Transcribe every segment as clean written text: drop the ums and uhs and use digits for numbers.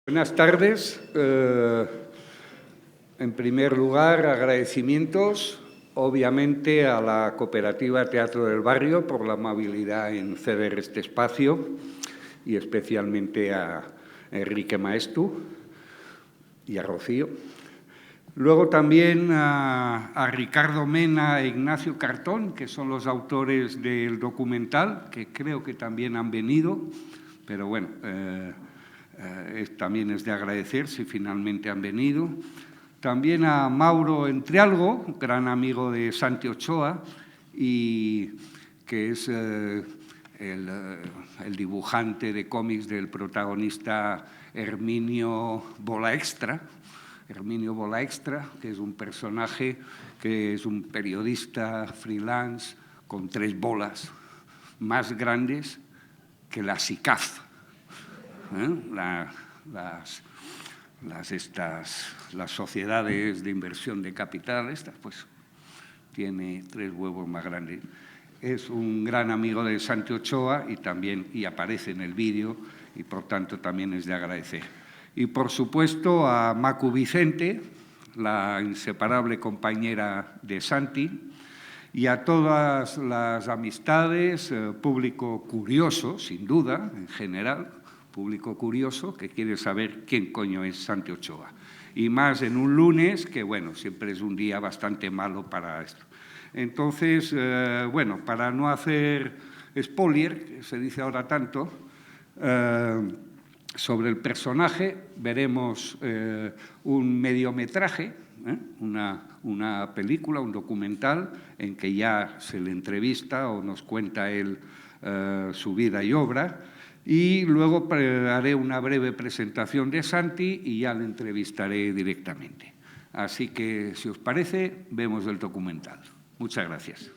Buenas tardes. En primer lugar, agradecimientos, obviamente, a la Cooperativa Teatro del Barrio por la amabilidad en ceder este espacio y especialmente a Enrique Maestu y a Rocío. Luego también a Ricardo Mena e Ignacio Cartón, que son los autores del documental, que creo que también han venido, pero bueno, también es de agradecer si finalmente han venido. También a Mauro Entrialgo, gran amigo de Santi Ochoa, y que es el dibujante de cómics del protagonista Herminio Bolaextra, que es un personaje que es un periodista freelance con 3 bolas más grandes que la SICAF. Las sociedades de inversión de capital, pues tiene 3 huevos más grandes. Es un gran amigo de Santi Ochoa y aparece en el vídeo y por tanto también es de agradecer. Y por supuesto a Macu Vicente, la inseparable compañera de Santi, y a todas las amistades, público curioso, sin duda, en general, público curioso que quiere saber quién coño es Santi Ochoa. Y más en un lunes, que bueno, siempre es un día bastante malo para esto. Entonces, bueno, para no hacer spoiler, que se dice ahora tanto, sobre el personaje veremos un mediometraje, una película, un documental, en que ya se le entrevista o nos cuenta él su vida y obra, y luego haré una breve presentación de Santi y ya le entrevistaré directamente. Así que, si os parece, vemos el documental. Muchas gracias.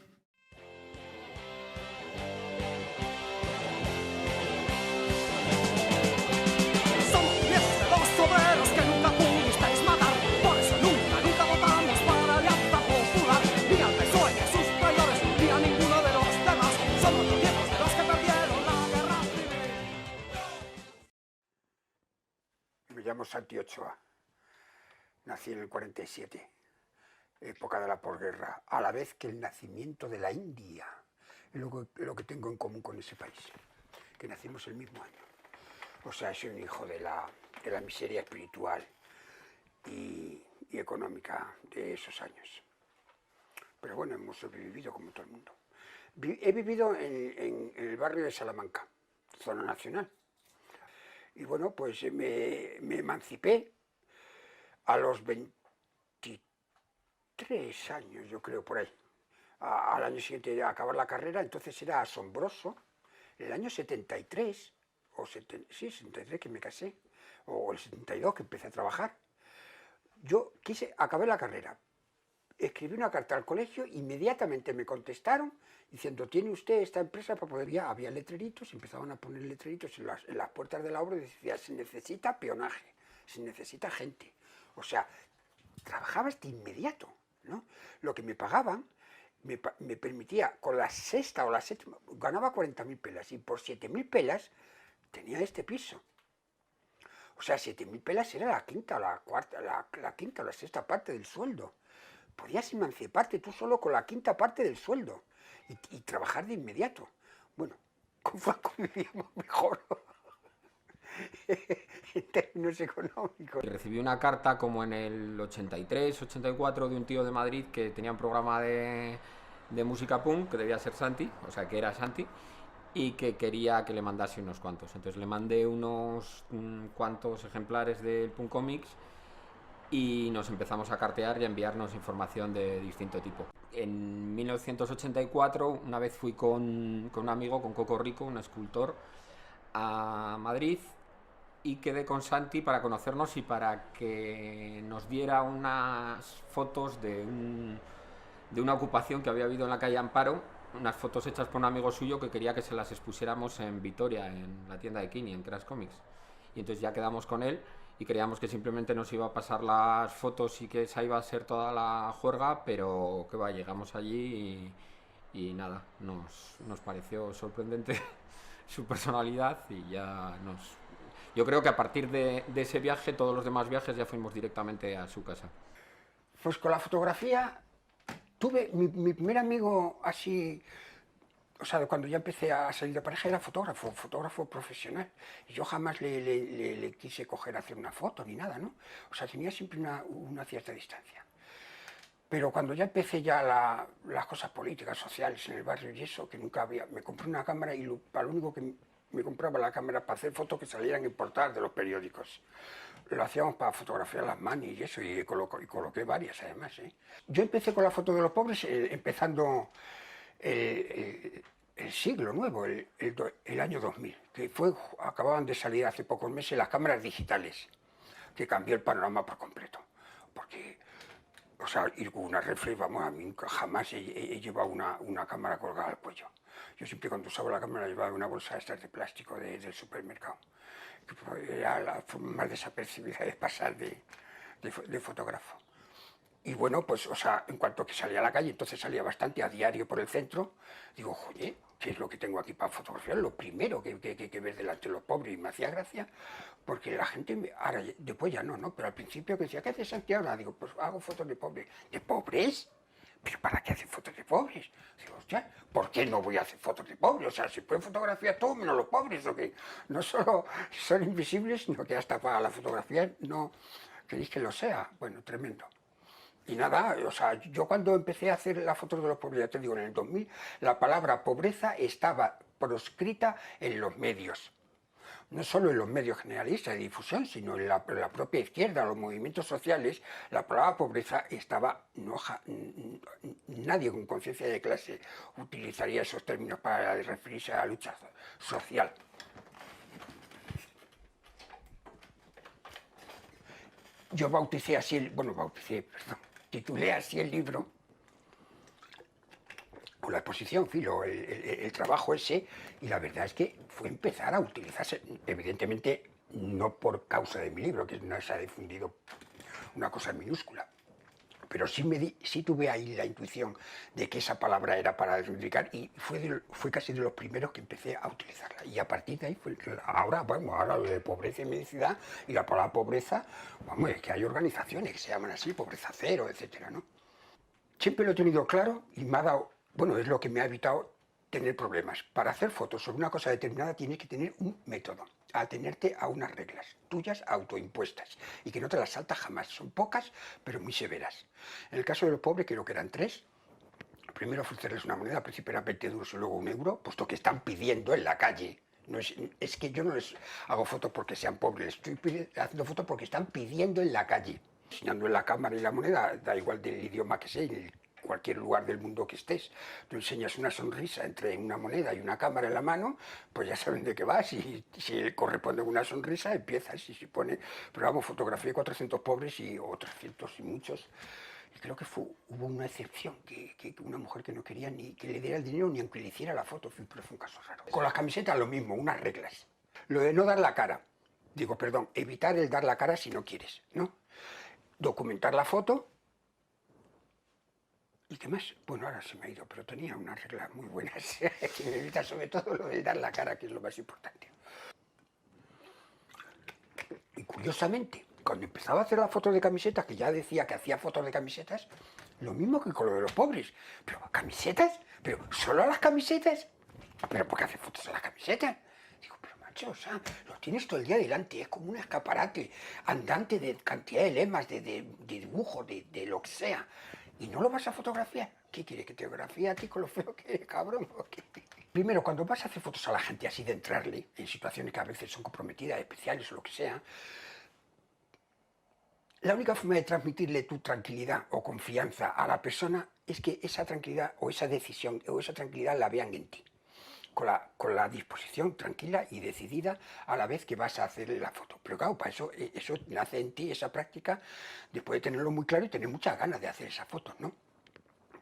Me llamo Santi Ochoa. Nací en el 47, época de la posguerra, a la vez que el nacimiento de la India. Es lo que tengo en común con ese país, que nacimos el mismo año. O sea, soy un hijo de la miseria espiritual y económica de esos años. Pero bueno, hemos sobrevivido como todo el mundo. He vivido en el barrio de Salamanca, zona nacional. Y bueno, pues me emancipé a los 23 años, yo creo, por ahí. Al año siguiente de acabar la carrera, entonces era asombroso. En el año 73, sí, 73 que me casé, o el 72 que empecé a trabajar, yo acabé la carrera. Escribí una carta al colegio, inmediatamente me contestaron diciendo: ¿tiene usted esta empresa para poder? Ya había letreritos, empezaban a poner letreritos en las puertas de la obra y decía: se necesita peonaje, se necesita gente. O sea, trabajabas de inmediato, ¿no? Lo que me pagaban me permitía, con la sexta o la séptima, ganaba 40.000 pelas, y por 7.000 pelas tenía este piso. O sea, 7.000 pelas era la quinta, la cuarta, la quinta o la sexta parte del sueldo. Podías emanciparte tú solo con la quinta parte del sueldo y trabajar de inmediato. Bueno, con Franco vivíamos mejor en términos económicos. Recibí una carta como en el 83, 84 de un tío de Madrid que tenía un programa de música punk, que debía ser Santi, o sea que era Santi, y que quería que le mandase unos cuantos. Entonces le mandé unos cuantos ejemplares del Punk Comics y nos empezamos a cartear y a enviarnos información de distinto tipo. En 1984, una vez fui con un amigo, con Coco Rico, un escultor, a Madrid, y quedé con Santi para conocernos y para que nos diera unas fotos de una ocupación que había habido en la calle Amparo, unas fotos hechas por un amigo suyo que quería que se las expusiéramos en Vitoria, en la tienda de Kini, en Crash Comics. Y entonces ya quedamos con él y creíamos que simplemente nos iba a pasar las fotos y que esa iba a ser toda la juerga, pero que va, llegamos allí y nada, nos pareció sorprendente su personalidad y ya Yo creo que a partir de ese viaje, todos los demás viajes ya fuimos directamente a su casa. Pues con la fotografía tuve mi primer amigo así, o sea, cuando ya empecé a salir de pareja era fotógrafo profesional. Y yo jamás le quise coger a hacer una foto ni nada, ¿no? O sea, tenía siempre una cierta distancia. Pero cuando ya empecé ya las cosas políticas, sociales en el barrio y eso, que nunca había, me compré una cámara y para lo único que me compraba la cámara para hacer fotos que salieran en portadas de los periódicos. Lo hacíamos para fotografiar las manis y eso, y coloqué varias además. Yo empecé con la foto de los pobres empezando el siglo nuevo, el año 2000, que acababan de salir hace pocos meses las cámaras digitales, que cambió el panorama por completo. Porque, o sea, ir con una reflex, vamos, a mí nunca, jamás he llevado una cámara colgada al cuello. Yo siempre cuando usaba la cámara llevaba una bolsa de plástico del supermercado. Que era la forma más desapercibida de pasar de fotógrafo. Y bueno, pues, o sea, en cuanto que salía a la calle, entonces salía bastante a diario por el centro, digo, oye, ¿qué es lo que tengo aquí para fotografiar? Lo primero que ver delante de los pobres, y me hacía gracia, porque la gente, ahora, después ya no, pero al principio que decía, ¿qué haces Santiago? Ahora digo, pues hago fotos de pobres. ¿De pobres? ¿Pero para qué hacen fotos de pobres? Digo, hostia, ¿por qué no voy a hacer fotos de pobres? O sea, se pueden fotografiar todos menos los pobres, o que no solo son invisibles, sino que hasta para la fotografía no queréis que lo sea. Bueno, tremendo. Y nada, o sea, yo cuando empecé a hacer las fotos de los pobres, ya te digo, en el 2000, la palabra pobreza estaba proscrita en los medios. No solo en los medios generalistas de difusión, sino en la propia izquierda, los movimientos sociales, la palabra pobreza estaba, nadie con conciencia de clase utilizaría esos términos para referirse a la lucha social. Yo titulé así el libro, o la exposición, filo, el trabajo ese, y la verdad es que fue empezar a utilizarse, evidentemente no por causa de mi libro, que no se ha difundido una cosa minúscula, pero sí tuve ahí la intuición de que esa palabra era para reivindicar, y fue casi de los primeros que empecé a utilizarla, y a partir de ahí ahora lo de pobreza y mendicidad, y la palabra pobreza, vamos, es que hay organizaciones que se llaman así, pobreza cero, etcétera, ¿no? Siempre lo he tenido claro y me ha dado, bueno, es lo que me ha evitado tener problemas. Para hacer fotos sobre una cosa determinada tienes que tener un método, atenerte a unas reglas tuyas autoimpuestas y que no te las saltas jamás. Son pocas, pero muy severas. En el caso de los pobres creo que eran 3. Primero ofrecerles una moneda, al principio eran 20 duros y luego 1 euro, puesto que están pidiendo en la calle. No es que yo no les hago fotos porque sean pobres, estoy haciendo fotos porque están pidiendo en la calle. Enseñando en la cámara y la moneda, da igual del idioma que sea, en cualquier lugar del mundo que estés. Tú enseñas una sonrisa entre una moneda y una cámara en la mano, pues ya saben de qué va. Si corresponde a una sonrisa, empiezas y se pone. Pero vamos, fotografía de 400 pobres o 300 y muchos. Y creo que hubo una excepción, que una mujer que no quería ni que le diera el dinero ni aunque le hiciera la foto, pero fue un caso raro. Con las camisetas lo mismo, unas reglas. Lo de no dar la cara. Digo, perdón, evitar el dar la cara si no quieres, ¿no? Documentar la foto. ¿Y qué más? Bueno, ahora se me ha ido, pero tenía unas reglas muy buenas que me evita sobre todo lo de dar la cara, que es lo más importante. Y curiosamente, cuando empezaba a hacer las fotos de camisetas, que ya decía que hacía fotos de camisetas, lo mismo que con lo de los pobres. ¿Pero camisetas? ¿Pero solo a las camisetas? ¿Pero por qué hace fotos a las camisetas? Digo, pero macho, o sea, lo tienes todo el día delante, es como un escaparate andante de cantidad de lemas, de dibujos, de lo que sea. ¿Y no lo vas a fotografiar? ¿Qué quieres, que te fotografíe a ti con lo feo que eres, cabrón? Primero, cuando vas a hacer fotos a la gente así de entrarle, en situaciones que a veces son comprometidas, especiales o lo que sea, la única forma de transmitirle tu tranquilidad o confianza a la persona es que esa tranquilidad o esa decisión o esa tranquilidad la vean en ti. Con la disposición tranquila y decidida a la vez que vas a hacerle la foto. Pero claro, para eso nace en ti esa práctica, después de tenerlo muy claro y tener muchas ganas de hacer esas fotos, ¿no?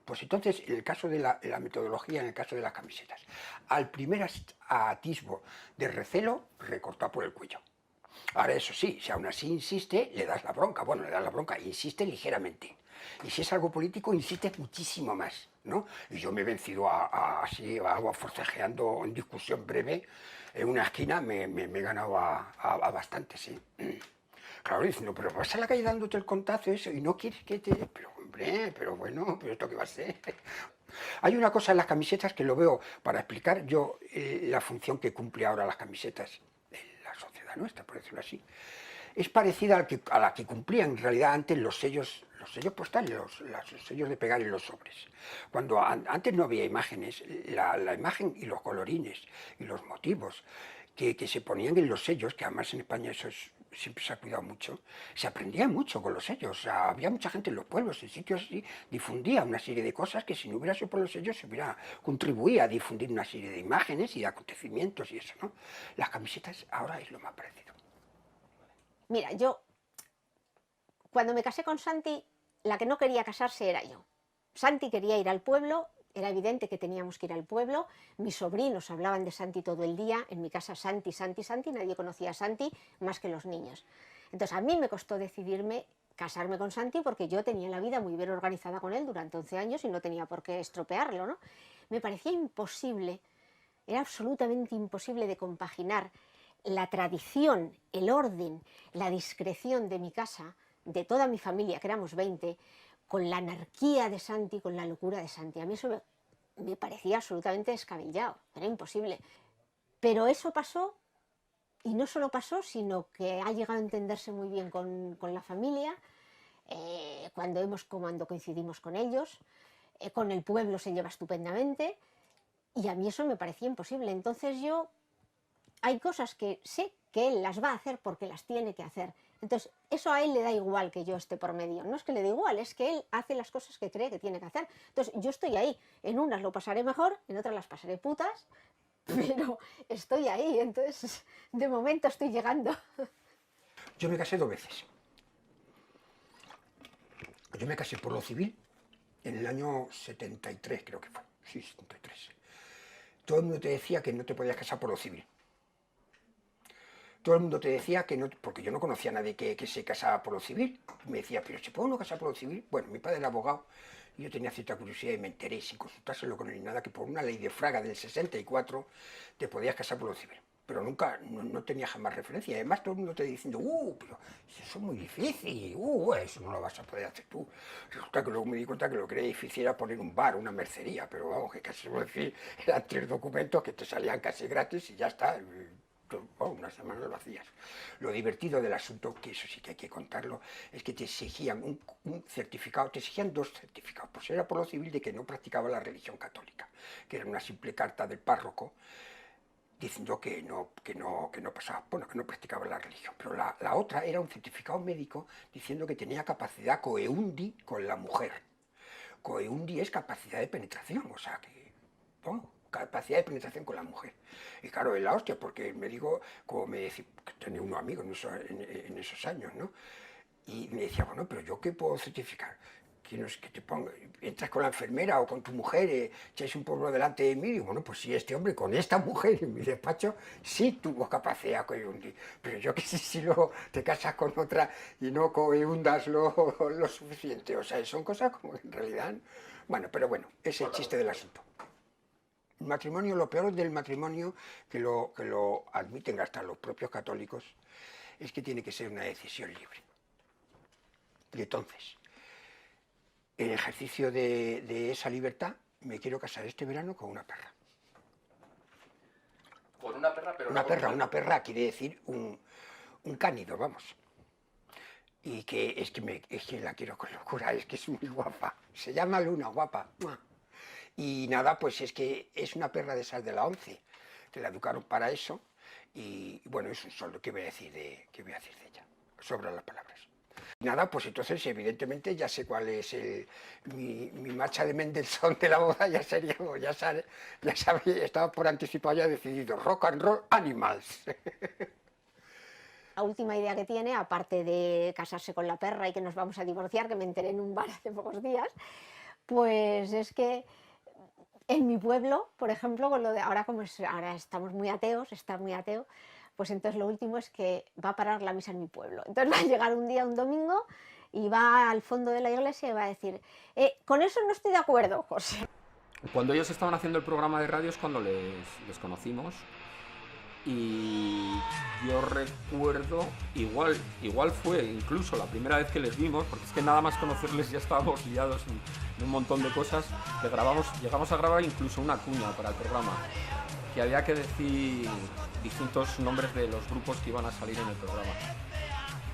Pues entonces, en el caso de la metodología, en el caso de las camisetas, al primer atisbo de recelo, recortar por el cuello. Ahora, eso sí, si aún así insiste, le das la bronca. Bueno, le das la bronca, insiste ligeramente. Y si es algo político, insistes muchísimo más, ¿no? Y yo me he vencido así, forcejeando en discusión breve, en una esquina me he ganado a bastante, sí. Claro, diciendo, pero vas a la calle dándote el contazo eso y no quieres que te... Pero hombre, pero bueno, pero ¿esto qué va a ser? Hay una cosa en las camisetas que lo veo para explicar yo la función que cumple ahora las camisetas en la sociedad nuestra, por decirlo así. Es parecida a la que cumplían en realidad antes los sellos postales, los sellos de pegar en los sobres. Cuando antes no había imágenes, la imagen y los colorines y los motivos que se ponían en los sellos, que además en España siempre se ha cuidado mucho, se aprendía mucho con los sellos. O sea, había mucha gente en los pueblos, en sitios así, difundía una serie de cosas que si no hubiera sido por los sellos se hubiera contribuido a difundir una serie de imágenes y de acontecimientos y eso, ¿no? Las camisetas ahora es lo más parecido. Mira, yo, cuando me casé con Santi, la que no quería casarse era yo. Santi quería ir al pueblo, era evidente que teníamos que ir al pueblo, mis sobrinos hablaban de Santi todo el día, en mi casa Santi, Santi, Santi, nadie conocía a Santi más que los niños. Entonces a mí me costó decidirme casarme con Santi porque yo tenía la vida muy bien organizada con él durante 11 años y no tenía por qué estropearlo, ¿no? Me parecía imposible, era absolutamente imposible de compaginar la tradición, el orden, la discreción de mi casa, de toda mi familia, que éramos 20, con la anarquía de Santi, con la locura de Santi. A mí eso me parecía absolutamente descabellado, era imposible. Pero eso pasó, y no solo pasó, sino que ha llegado a entenderse muy bien con la familia, cuando coincidimos con ellos, con el pueblo se lleva estupendamente, y a mí eso me parecía imposible. Entonces hay cosas que sé que él las va a hacer porque las tiene que hacer. Entonces, eso a él le da igual que yo esté por medio. No es que le dé igual, es que él hace las cosas que cree que tiene que hacer. Entonces, yo estoy ahí. En unas lo pasaré mejor, en otras las pasaré putas, pero estoy ahí. Entonces, de momento estoy llegando. Yo me casé 2 veces. Yo me casé por lo civil en el año 73, creo que fue. Sí, 73. Todo el mundo te decía que no te podías casar por lo civil. Todo el mundo te decía que no, porque yo no conocía a nadie que se casaba por lo civil. Me decía, pero ¿se puede uno casar por lo civil? Bueno, mi padre era abogado y yo tenía cierta curiosidad y me enteré, sin consultárselo con él ni nada, que por una ley de Fraga del 64 te podías casar por lo civil. Pero nunca, no tenía jamás referencia. Y además todo el mundo te diciendo, pero eso es muy difícil, eso no lo vas a poder hacer tú. Resulta que luego me di cuenta que lo que era difícil era poner un bar, una mercería, pero vamos, que casi por decir, eran 3 documentos que te salían casi gratis y ya está. Unas semanas lo hacías. Lo divertido del asunto, que eso sí que hay que contarlo, es que te exigían un certificado, te exigían 2 certificados. Pues era por lo civil de que no practicaba la religión católica, que era una simple carta del párroco diciendo que no pasaba, bueno, que no practicaba la religión. Pero la otra era un certificado médico diciendo que tenía capacidad coeundi con la mujer. Coeundi es capacidad de penetración, o sea que, bueno, capacidad de penetración con la mujer. Y claro, es la hostia, porque el médico, como me decía, que tenía unos amigos en esos años, ¿no? Y me decía, bueno, pero ¿yo qué puedo certificar? Que te ponga, entras con la enfermera o con tu mujer, echáis un polvo delante de mí, y bueno, pues sí, este hombre con esta mujer en mi despacho sí tuvo capacidad coeundir, pero yo qué sé si luego te casas con otra y no coeundas lo suficiente, o sea, son cosas como en realidad, bueno, pero bueno, es el chiste del asunto. El matrimonio, lo peor del matrimonio, que lo admiten hasta los propios católicos, es que tiene que ser una decisión libre. Y entonces, en ejercicio de esa libertad, me quiero casar este verano con una perra. Con una perra, pero Una perra quiere decir un cánido, vamos. Y que es que la quiero con locura, es que es muy guapa. Se llama Luna, guapa. Y nada, pues es que es una perra de esas de la 11, que la educaron para eso. Y bueno, es un soldo. ¿Qué voy a decir de ella? Sobran las palabras. Nada, pues entonces evidentemente ya sé cuál es mi marcha de Mendelssohn de la boda, ya seríamos, ya sabía, estaba por anticipado ya decidido, Rock and Roll Animals. La última idea que tiene, aparte de casarse con la perra y que nos vamos a divorciar, que me enteré en un bar hace pocos días, pues es que en mi pueblo, por ejemplo, con lo de ahora ahora estamos muy ateos, está muy ateo, pues entonces lo último es que va a parar la misa en mi pueblo. Entonces va a llegar un día, un domingo, y va al fondo de la iglesia y va a decir, con eso no estoy de acuerdo, José. Cuando ellos estaban haciendo el programa de radio es cuando les conocimos. Y yo recuerdo, igual fue incluso la primera vez que les vimos, porque es que nada más conocerles ya estábamos liados en un montón de cosas, que llegamos a grabar incluso una cuña para el programa, que había que decir distintos nombres de los grupos que iban a salir en el programa.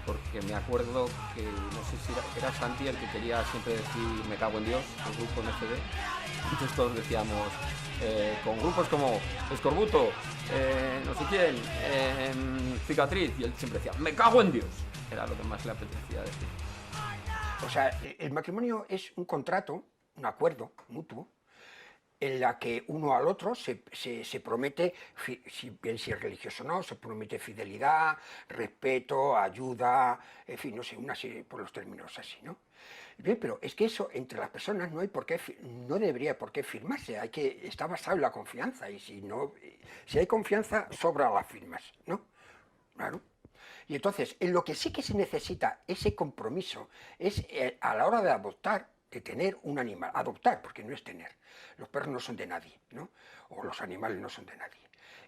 Porque me acuerdo que, no sé si era Santi el que quería siempre decir me cago en Dios, el grupo MCD. Entonces todos decíamos, con grupos como Escorbuto, no sé quién, Cicatriz, y él siempre decía me cago en Dios. Era lo que más le apetecía decir. O sea, el matrimonio es un contrato, un acuerdo mutuo, en la que uno al otro se promete, si es religioso o no, se promete fidelidad, respeto, ayuda, en fin, no sé, una serie por los términos así, ¿no? Bien, pero es que eso entre las personas no debería por qué firmarse, está basado en la confianza, y si hay confianza, sobra las firmas, ¿no? Claro. Y entonces, en lo que sí que se necesita ese compromiso es a la hora de adoptar, de tener un animal, adoptar, porque no es tener, los perros no son de nadie, ¿no? O los animales no son de nadie.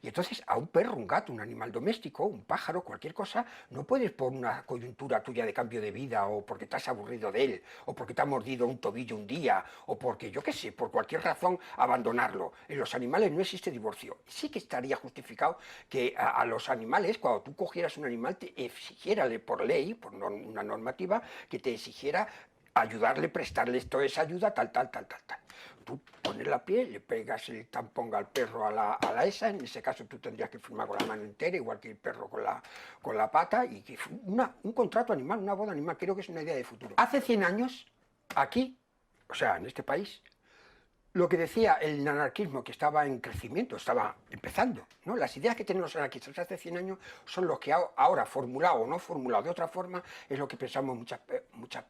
Y entonces a un perro, un gato, un animal doméstico, un pájaro, cualquier cosa, no puedes por una coyuntura tuya de cambio de vida, o porque te has aburrido de él, o porque te ha mordido un tobillo un día, o porque, yo qué sé, por cualquier razón, abandonarlo. En los animales no existe divorcio. Sí que estaría justificado que a los animales, cuando tú cogieras un animal, te exigiera por ley, por una normativa, que te exigiera ayudarle, prestarle toda esa ayuda, tal. Tú pones la piel, le pegas el tampón al perro a la esa, en ese caso tú tendrías que firmar con la mano entera, igual que el perro con la pata, y que un contrato animal, una boda animal, creo que es una idea de futuro. Hace 100 años, aquí, o sea, en este país, lo que decía el anarquismo, que estaba en crecimiento, estaba empezando, ¿no? Las ideas que tienen los anarquistas hace 100 años son los que ahora, formulado o no formulado de otra forma, es lo que pensamos muchas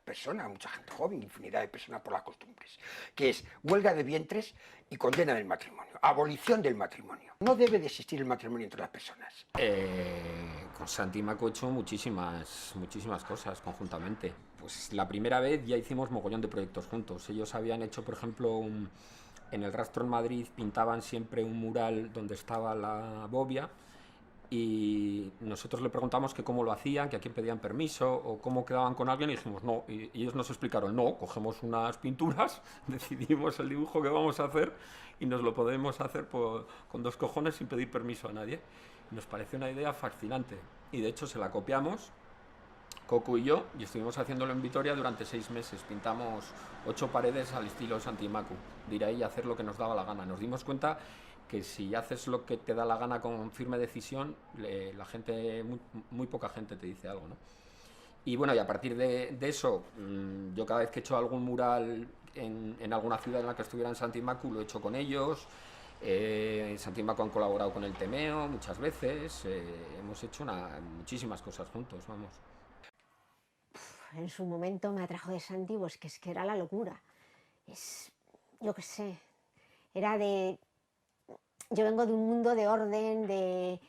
personas, mucha gente joven, infinidad de personas por las costumbres, que es huelga de vientres y condena del matrimonio, abolición del matrimonio. No debe de existir el matrimonio entre las personas. Con Santi y Maco he hecho muchísimas cosas conjuntamente. Pues la primera vez ya hicimos mogollón de proyectos juntos. Ellos habían hecho, por ejemplo, en el Rastro en Madrid pintaban siempre un mural donde estaba la bobia, y nosotros le preguntamos que cómo lo hacían, que a quién pedían permiso o cómo quedaban con alguien, y dijimos no, y ellos nos explicaron no, cogemos unas pinturas, decidimos el dibujo que vamos a hacer y nos lo podemos hacer con dos cojones sin pedir permiso a nadie. Nos pareció una idea fascinante y de hecho se la copiamos Cocu y yo, y estuvimos haciéndolo en Vitoria durante 6 meses. Pintamos 8 paredes al estilo Santi y Macu, de ir ahí y hacer lo que nos daba la gana. Nos dimos cuenta que si haces lo que te da la gana con firme decisión, la gente, muy poca gente te dice algo, ¿no? Y bueno, y a partir de eso, yo cada vez que he hecho algún mural en alguna ciudad en la que estuviera en Santi y Macu, lo he hecho con ellos. Santi y Macu han colaborado con el Temeo muchas veces. Hemos hecho muchísimas cosas juntos, vamos. En su momento me atrajo de Santi, pues que es que era la locura. Yo qué sé, era de... Yo vengo de un mundo de orden, de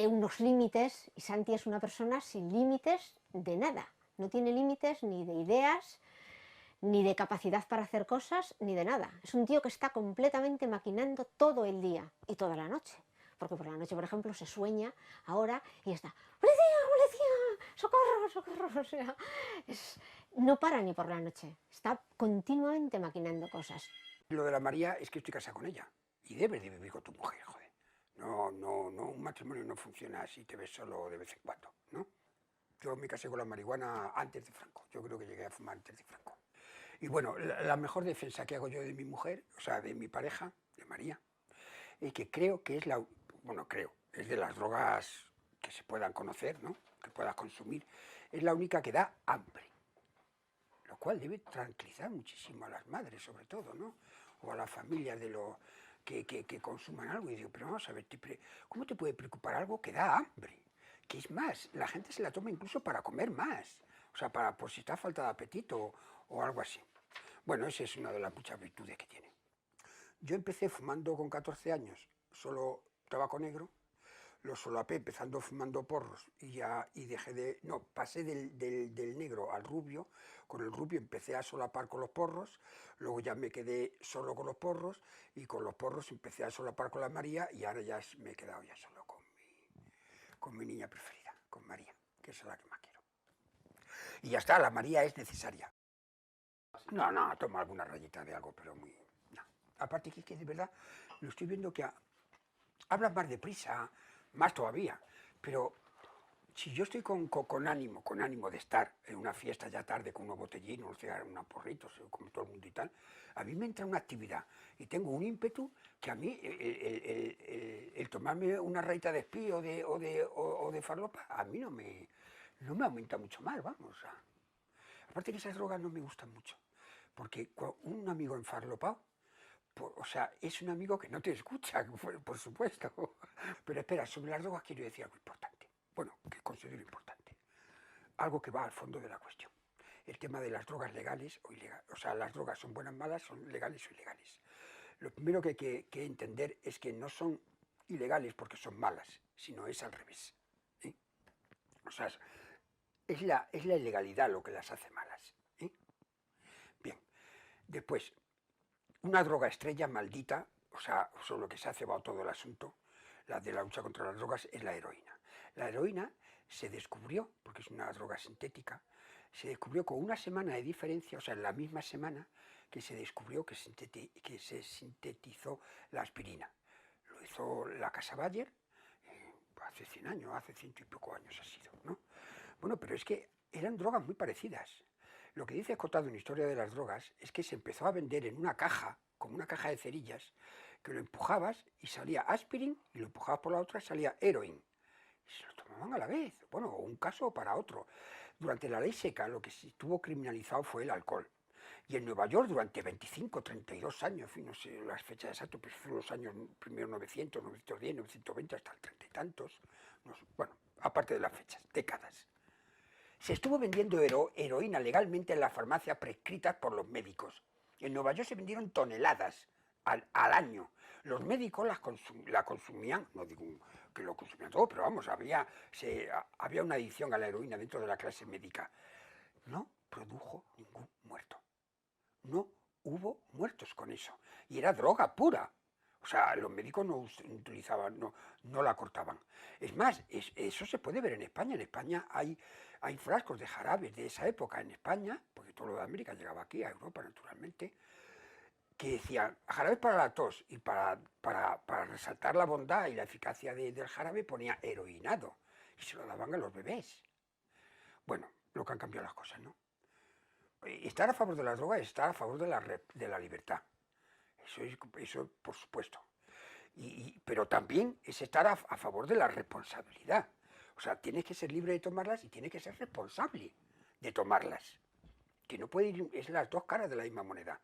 unos límites, y Santi es una persona sin límites de nada. No tiene límites ni de ideas, ni de capacidad para hacer cosas, ni de nada. Es un tío que está completamente maquinando todo el día y toda la noche. Porque por la noche, por ejemplo, se sueña ahora y está... ¡Socorro, socorro! O sea, no para ni por la noche. Está continuamente maquinando cosas. Lo de la María es que estoy casado con ella. Y debes de vivir con tu mujer, joder. No, un matrimonio no funciona así, te ves solo de vez en cuando, ¿no? Yo me casé con la marihuana antes de Franco. Yo creo que llegué a fumar antes de Franco. Y bueno, la mejor defensa que hago yo de mi mujer, o sea, de mi pareja, de María, es que creo que es es de las drogas que se puedan conocer, ¿no? Que puedas consumir, es la única que da hambre, lo cual debe tranquilizar muchísimo a las madres, sobre todo, ¿no? O a las familias de los que consuman algo. Y digo, pero vamos a ver, ¿cómo te puede preocupar algo que da hambre? Que es más, la gente se la toma incluso para comer más, o sea, por si está falta de apetito o algo así. Bueno, esa es una de las muchas virtudes que tiene. Yo empecé fumando con 14 años, solo tabaco negro. lo solapé empezando fumando porros y dejé de... No, pasé del negro al rubio, con el rubio empecé a solapar con los porros, luego ya me quedé solo con los porros y con los porros empecé a solapar con la María y ahora ya me he quedado ya solo con mi niña preferida, con María, que es la que más quiero. Y ya está, la María es necesaria. No, tomo alguna rayita de algo, pero muy... No. Aparte que de verdad lo estoy viendo que hablan más deprisa, más todavía, pero si yo estoy con ánimo de estar en una fiesta ya tarde con unos botellines, unos porritos, como todo el mundo y tal, a mí me entra una actividad y tengo un ímpetu que a mí el tomarme una rayita de espí o de farlopa, a mí no me aumenta mucho más, vamos. Aparte que esas drogas no me gustan mucho, porque un amigo enfarlopado, o sea, es un amigo que no te escucha, por supuesto. Pero espera, sobre las drogas quiero decir algo importante. Bueno, que considero importante. Algo que va al fondo de la cuestión. El tema de las drogas legales o ilegales. O sea, las drogas son buenas, malas, son legales o ilegales. Lo primero que hay que entender es que no son ilegales porque son malas, sino es al revés. ¿Eh? O sea, es la ilegalidad lo que las hace malas. ¿Eh? Bien, después, una droga estrella maldita, o sea, sobre lo que se ha cebado todo el asunto, la de la lucha contra las drogas, es la heroína. La heroína se descubrió, porque es una droga sintética, se descubrió con una semana de diferencia, o sea, en la misma semana que se descubrió que se sintetizó la aspirina. Lo hizo la Casa Bayer hace 100 años, hace 100 y poco años ha sido, ¿no? Bueno, pero es que eran drogas muy parecidas. Lo que dice Cotado en Historia de las Drogas es que se empezó a vender en una caja, como una caja de cerillas, que lo empujabas y salía aspirin, y lo empujabas por la otra y salía heroin. Y se lo tomaban a la vez, bueno, un caso para otro. Durante la ley seca lo que se estuvo criminalizado fue el alcohol. Y en Nueva York durante 25, 32 años, en fin, no sé las fechas exactas, pero fueron los años primero 900, 910, 920, hasta el 30 y tantos, no sé, bueno, aparte de las fechas, décadas. Se estuvo vendiendo heroína legalmente en las farmacias prescritas por los médicos. En Nueva York se vendieron toneladas al año. Los médicos la consumían, no digo que lo consumían todo, pero vamos, había una adicción a la heroína dentro de la clase médica. No produjo ningún muerto. No hubo muertos con eso. Y era droga pura. O sea, los médicos no utilizaban, no la cortaban. Es más, eso se puede ver en España. En España hay frascos de jarabes de esa época en España, porque todo lo de América llegaba aquí, a Europa naturalmente, que decían jarabes para la tos y para resaltar la bondad y la eficacia del jarabe ponía heroinado y se lo daban a los bebés. Bueno, lo que han cambiado las cosas, ¿no? Estar a favor de las drogas es estar a favor de la libertad. Eso por supuesto. Pero también es estar a favor de la responsabilidad. O sea, tienes que ser libre de tomarlas y tienes que ser responsable de tomarlas. Que no puede ir, es las dos caras de la misma moneda.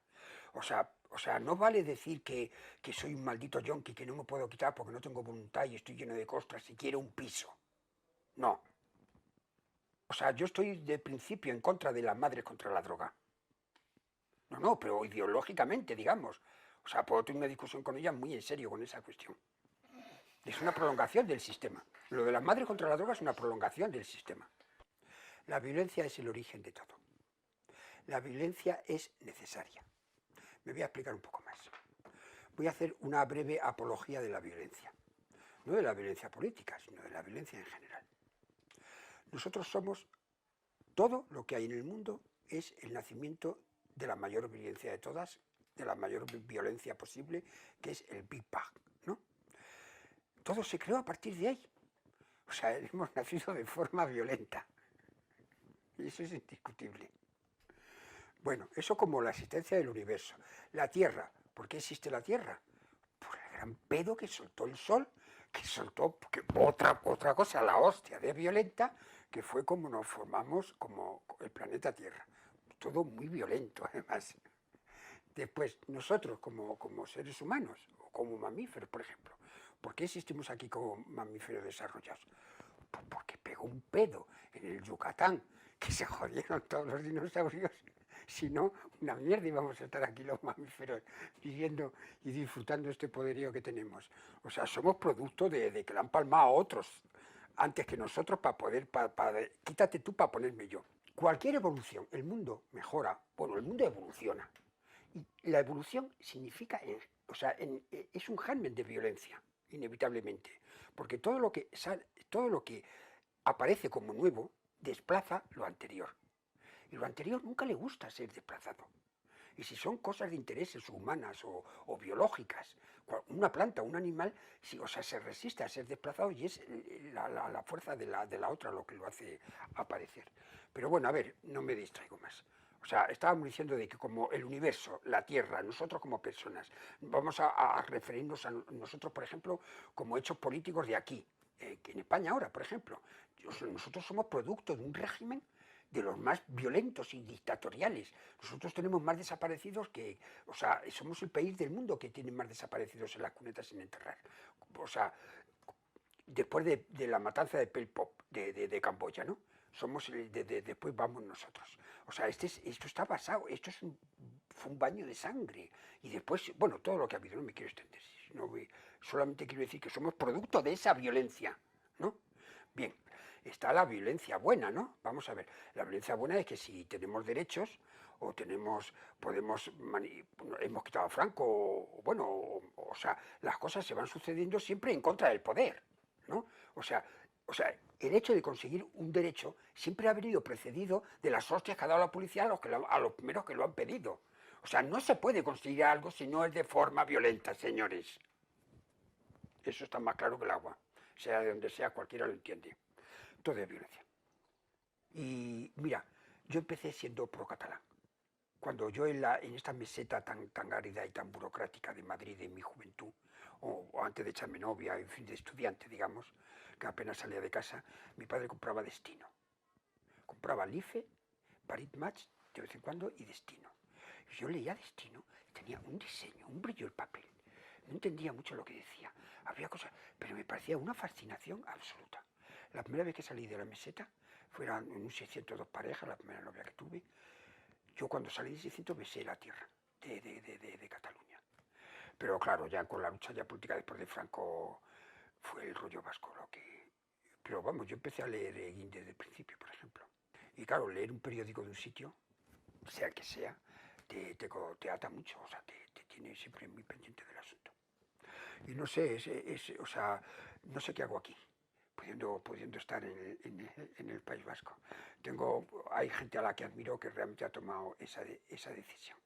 O sea, no vale decir que soy un maldito yonki, que no me puedo quitar porque no tengo voluntad y estoy lleno de costras y quiero un piso. No. O sea, yo estoy de principio en contra de las madres contra la droga. No, pero ideológicamente, digamos. O sea, puedo tener una discusión con ella muy en serio con esa cuestión. Es una prolongación del sistema. Lo de las madres contra la droga es una prolongación del sistema. La violencia es el origen de todo. La violencia es necesaria. Me voy a explicar un poco más. Voy a hacer una breve apología de la violencia. No de la violencia política, sino de la violencia en general. Nosotros somos, todo lo que hay en el mundo es el nacimiento de la mayor violencia de todas, de la mayor violencia posible, que es el Big Bang, ¿no? Todo se creó a partir de ahí. O sea, hemos nacido de forma violenta. Y eso es indiscutible. Bueno, eso como la existencia del universo. La Tierra. ¿Por qué existe la Tierra? Por el gran pedo que soltó el Sol, que soltó otra cosa, la hostia de violenta, que fue como nos formamos como el planeta Tierra. Todo muy violento, además. Después, nosotros como seres humanos, o como mamíferos, por ejemplo, ¿por qué existimos aquí como mamíferos desarrollados? Pues porque pegó un pedo en el Yucatán, que se jodieron todos los dinosaurios Si no, una mierda, íbamos a estar aquí los mamíferos viviendo y disfrutando este poderío que tenemos. O sea, somos producto de que le han palmado a otros antes que nosotros para poder, quítate tú para ponerme yo. Cualquier evolución, el mundo mejora, bueno, el mundo evoluciona. Y la evolución significa, es un germen de violencia, inevitablemente, porque todo lo que aparece como nuevo desplaza lo anterior. Y lo anterior nunca le gusta ser desplazado. Y si son cosas de intereses humanas o biológicas, una planta, un animal, se resiste a ser desplazado y es la fuerza de la otra lo que lo hace aparecer. Pero bueno, a ver, no me distraigo más. O sea, estábamos diciendo de que como el universo, la Tierra, nosotros como personas, vamos a referirnos a nosotros, por ejemplo, como hechos políticos de aquí, que en España ahora, por ejemplo. Nosotros somos producto de un régimen de los más violentos y dictatoriales. Nosotros tenemos más desaparecidos que... O sea, somos el país del mundo que tiene más desaparecidos en las cunetas sin enterrar. O sea, después de la matanza de Pol Pot, de Camboya, ¿no? Después vamos nosotros. O sea, esto está basado, fue un baño de sangre. Y después, bueno, todo lo que ha habido, no me quiero extender. Solamente quiero decir que somos producto de esa violencia, ¿no? Bien, está la violencia buena, ¿no? Vamos a ver, la violencia buena es que si tenemos derechos o hemos quitado a Franco, o sea, las cosas se van sucediendo siempre en contra del poder, ¿no? O sea, el hecho de conseguir un derecho siempre ha venido precedido de las hostias que ha dado la policía a los primeros que lo han pedido. O sea, no se puede conseguir algo si no es de forma violenta, señores. Eso está más claro que el agua. Sea de donde sea, cualquiera lo entiende. Todo es violencia. Y mira, yo empecé siendo pro-catalán. Cuando yo en esta meseta tan árida y tan burocrática de Madrid en mi juventud, o antes de echarme novia, en fin, de estudiante, digamos, que apenas salía de casa, mi padre compraba Destino. Compraba Life, Paris Match, de vez en cuando, y Destino. Y yo leía Destino, tenía un diseño, un brillo el papel. No entendía mucho lo que decía. Había cosas, pero me parecía una fascinación absoluta. La primera vez que salí de la meseta, fueron en un 602 parejas, la primera novia que tuve. Yo cuando salí de 600 besé la tierra de Cataluña. Pero claro, ya con la lucha ya política después de Franco fue el rollo vasco lo que... Pero vamos, yo empecé a leer Egin desde el principio, por ejemplo. Y claro, leer un periódico de un sitio, sea el que sea, te ata mucho, o sea, te tiene siempre muy pendiente del asunto. Y no sé, o sea, no sé qué hago aquí, pudiendo estar en el País Vasco. Hay gente a la que admiro que realmente ha tomado esa decisión.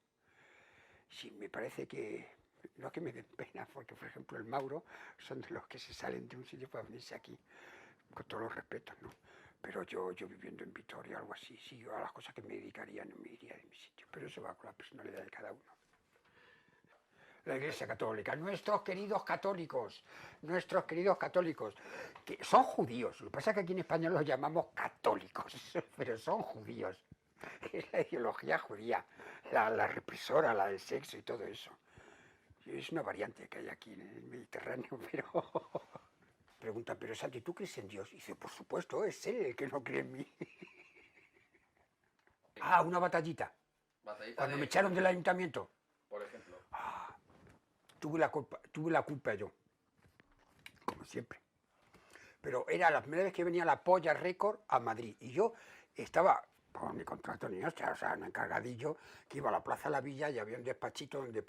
Sí, me parece que, no que me den pena, porque por ejemplo el Mauro son de los que se salen de un sitio para venirse aquí, con todos los respetos, ¿no? Pero yo viviendo en Vitoria o algo así, sí, yo a las cosas que me dedicaría no me iría de mi sitio, pero eso va con la personalidad de cada uno. La Iglesia Católica, nuestros queridos católicos, que son judíos. Lo que pasa es que aquí en España los llamamos católicos, pero son judíos. Es la ideología judía, la represora, la del sexo y todo eso. Es una variante que hay aquí en el Mediterráneo, pero... Preguntan, pero Santi, ¿tú crees en Dios? Y dice, por supuesto, es él el que no cree en mí. Ah, una batallita. Cuando me echaron del ayuntamiento. Por ejemplo. Tuve la culpa yo, como siempre. Pero era la primera vez que venía la Polla Record a Madrid. Y yo estaba, por mi contrato ni hostia, o sea, un encargadillo, que iba a la Plaza de la Villa y había un despachito donde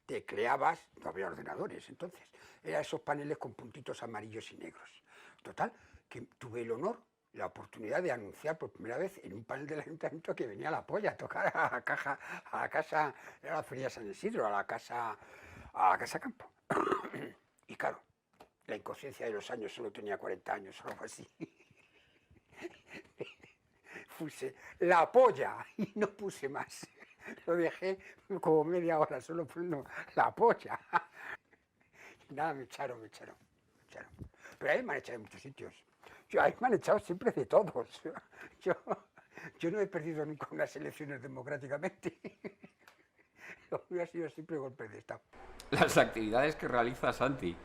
tecleabas, no había ordenadores entonces, eran esos paneles con puntitos amarillos y negros. Total, que tuve el honor, la oportunidad de anunciar por primera vez en un panel del ayuntamiento que venía la Polla a tocar a la casa, era la Feria San Isidro, a la casa Campo. Y claro, la inconsciencia de los años, solo tenía 40 años o algo así. Puse la Polla y no puse más. Lo dejé como media hora, solo poniendo la Polla. Y nada, me echaron. Pero ahí me han echado en muchos sitios. Ahí me han echado siempre de todos. Yo no he perdido nunca unas elecciones democráticamente. Lo mío ha sido siempre golpe de Estado. Las actividades que realiza Santi,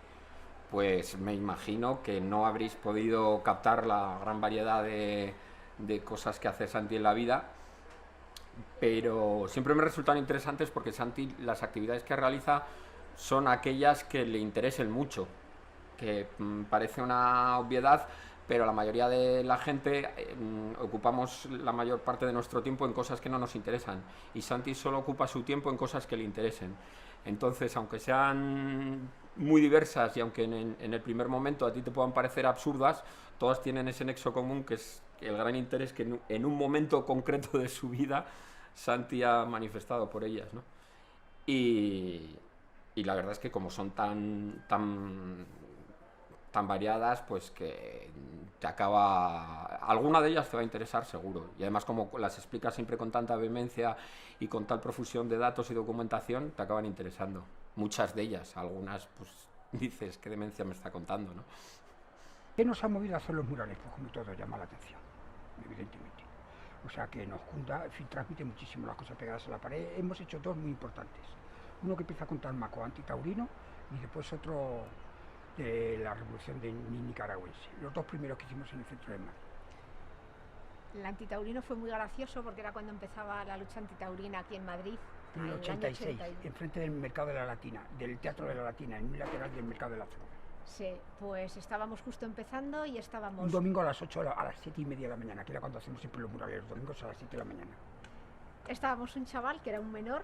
pues me imagino que no habréis podido captar la gran variedad de cosas que hace Santi en la vida, pero siempre me resultan interesantes porque Santi, las actividades que realiza son aquellas que le interesen mucho, que parece una obviedad, pero la mayoría de la gente ocupamos la mayor parte de nuestro tiempo en cosas que no nos interesan, y Santi solo ocupa su tiempo en cosas que le interesen. Entonces, aunque sean muy diversas y aunque en el primer momento a ti te puedan parecer absurdas, todas tienen ese nexo común, que es el gran interés que en un momento concreto de su vida Santi ha manifestado por ellas, ¿no? Y la verdad es que como son tan variadas, pues que alguna de ellas te va a interesar seguro, y además como las explicas siempre con tanta vehemencia y con tal profusión de datos y documentación, te acaban interesando muchas de ellas. Algunas pues dices, qué demencia me está contando, ¿no? ¿Qué nos ha movido a hacer los murales? Pues como todo llama la atención, evidentemente. O sea que nos junta, en fin, transmite muchísimo las cosas pegadas a la pared. Hemos hecho dos muy importantes. Uno que empieza con Tarmaco antitaurino y después otro de la revolución nicaragüense. Los dos primeros que hicimos en el centro de Madrid. El antitaurino fue muy gracioso porque era cuando empezaba la lucha antitaurina aquí en Madrid. En el 86, enfrente del Mercado de la Latina, del Teatro de la Latina, en un lateral del Mercado de la Zona. Sí, pues estábamos justo empezando y estábamos... Un domingo a las 8, a las 7:30 de la mañana, que era cuando hacemos siempre los murales, los domingos a las 7 de la mañana. Estábamos un chaval que era un menor,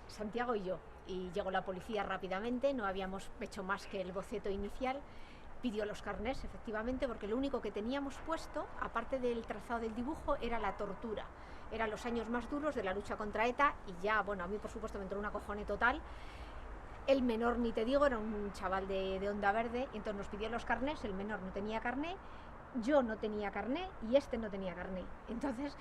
Santiago y yo, y llegó la policía rápidamente, no habíamos hecho más que el boceto inicial, pidió los carnés, efectivamente, porque lo único que teníamos puesto, aparte del trazado del dibujo, era la tortura. Eran los años más duros de la lucha contra ETA y ya, bueno, a mí por supuesto me entró una cojone total. El menor, ni te digo, era un chaval de Onda Verde, y entonces nos pidió los carnés, el menor no tenía carné, yo no tenía carné y este no tenía carné. Entonces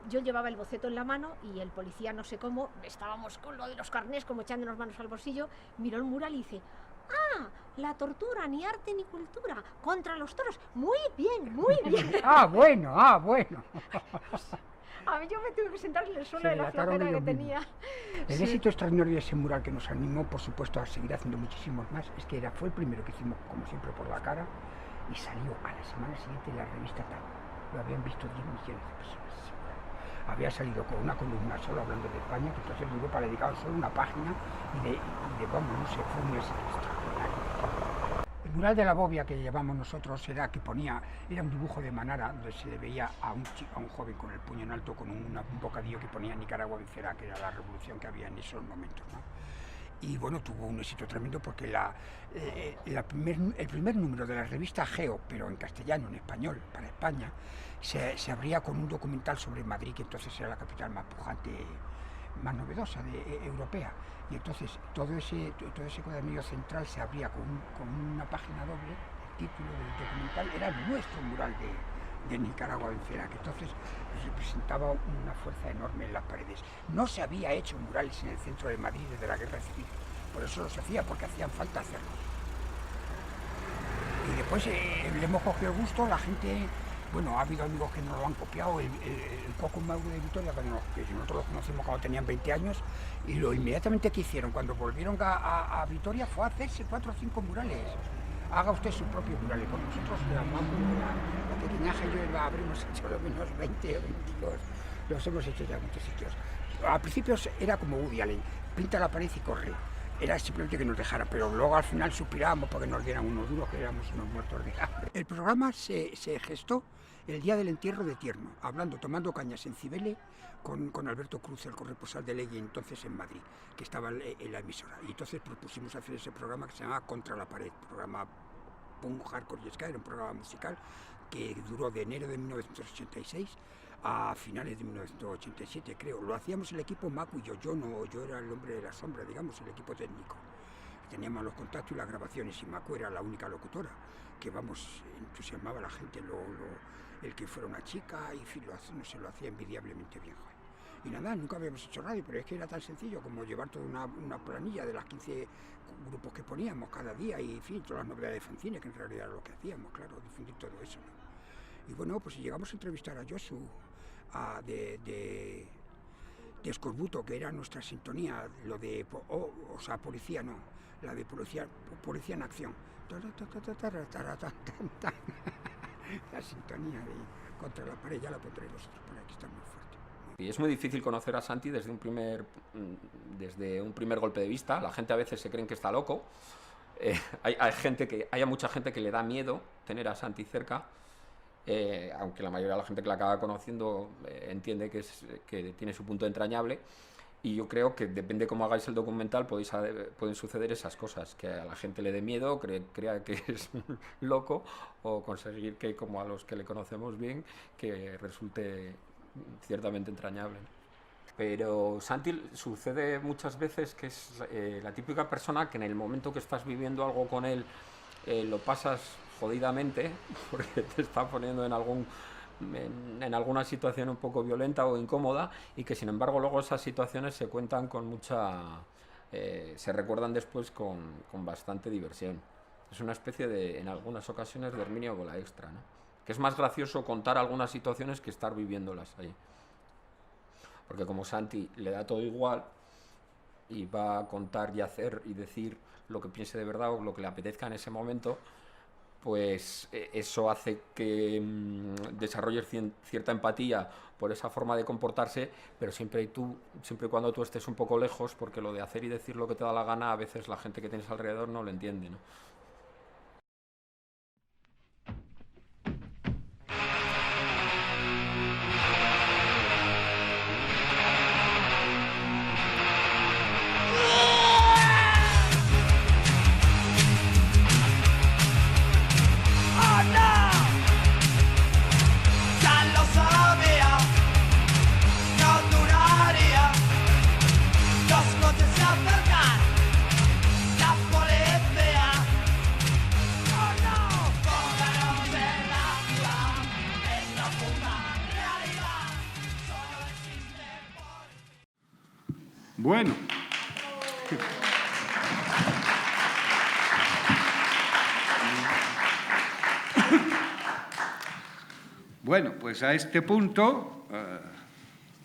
yo llevaba el boceto en la mano y el policía, no sé cómo, estábamos con lo de los carnés como echándonos manos al bolsillo, miró el mural y dice: ¡ah! La tortura, ni arte ni cultura, contra los toros. Muy bien, muy bien. ¡Ah, bueno, ah, bueno! A mí yo me tuve que sentar en el suelo de la flojera que tenía. El éxito extraordinario de ese mural, que nos animó, por supuesto, a seguir haciendo muchísimos más, es que fue el primero que hicimos, como siempre, por la cara, y salió a la semana siguiente en la revista Tal. Lo habían visto 10 millones de personas. Había salido con una columna solo hablando de España, que entonces Europa le dedicaba solo una página y vamos, no sé, fue un éxito extraordinario. El mural de la bobia que llevamos nosotros era un dibujo de Manara, donde se le veía a un joven con el puño en alto con un bocadillo que ponía Nicaragua vencerá, que era la revolución que había en esos momentos, ¿no? Y bueno, tuvo un éxito tremendo porque el primer número de la revista Geo, pero en castellano, en español, para España, se abría con un documental sobre Madrid, que entonces era la capital más pujante, más novedosa europea. Y entonces todo ese cuadernillo central se abría con una página doble. El título del documental era nuestro mural de Nicaragua vencerá, que entonces representaba una fuerza enorme en las paredes. No se había hecho murales en el centro de Madrid desde la Guerra Civil, por eso los hacía, porque hacían falta hacerlos. Y después le hemos cogido el gusto, la gente, bueno, ha habido amigos que nos lo han copiado, el Coco Mauro de Vitoria, que nosotros los conocimos cuando tenían 20 años, y lo inmediatamente que hicieron cuando volvieron a Vitoria fue hacerse 4 o 5 murales. Haga usted sus propios murales. Con nosotros, la pequeñaja y yo habremos hecho lo menos 20 o 22. Los hemos hecho ya en muchos sitios. Al principio era como Woody Allen, pinta la pared y corre. Era simplemente que nos dejara, pero luego al final suspirábamos porque nos dieran unos duros, que éramos unos muertos de hambre. El programa se gestó el día del entierro de Tierno, tomando cañas en Cibele con Alberto Cruz, el corresponsal de Ley entonces en Madrid, que estaba en la emisora. Y entonces propusimos hacer ese programa que se llamaba Contra la Pared, programa punk, hardcore y ska, era un programa musical que duró de enero de 1986 a finales de 1987, creo. Lo hacíamos el equipo Macu y yo era el hombre de la sombra, digamos, el equipo técnico. Teníamos los contactos y las grabaciones y Macu era la única locutora, que vamos, entusiasmaba a la gente, el que fuera una chica, y en fin, lo hacía envidiablemente bien. Y nada, nunca habíamos hecho radio, pero es que era tan sencillo como llevar toda una planilla de las 15 grupos que poníamos cada día y, en fin, todas las novedades de fanzine, que en realidad era lo que hacíamos, claro, difundir todo eso, ¿no? Y bueno, pues llegamos a entrevistar a Josu, de Escorbuto, que era nuestra sintonía, lo de, policía no, la de policía en acción. La sintonía de Contra la Pared, ya la pondré vosotros por aquí, está muy fuerte. Y es muy difícil conocer a Santi desde un primer golpe de vista. La gente a veces se cree que está loco. Hay mucha gente que le da miedo tener a Santi cerca, aunque la mayoría de la gente que la acaba conociendo entiende que tiene su punto entrañable. Y yo creo que depende cómo hagáis el documental, pueden suceder esas cosas, que a la gente le dé miedo, crea que es loco, o conseguir que, como a los que le conocemos bien, que resulte ciertamente entrañable. Pero Santi sucede muchas veces que es la típica persona que en el momento que estás viviendo algo con él lo pasas jodidamente porque te está poniendo en alguna situación un poco violenta o incómoda, y que sin embargo luego esas situaciones se cuentan con se recuerdan después con bastante diversión. Es una especie de, en algunas ocasiones, de Herminio Bola Extra, ¿no? Que es más gracioso contar algunas situaciones que estar viviéndolas ahí. Porque como Santi le da todo igual y va a contar y hacer y decir lo que piense de verdad o lo que le apetezca en ese momento, pues eso hace que desarrolles cierta empatía por esa forma de comportarse, pero siempre y cuando tú estés un poco lejos, porque lo de hacer y decir lo que te da la gana, a veces la gente que tienes alrededor no lo entiende, ¿no? Bueno. Bueno, pues a este punto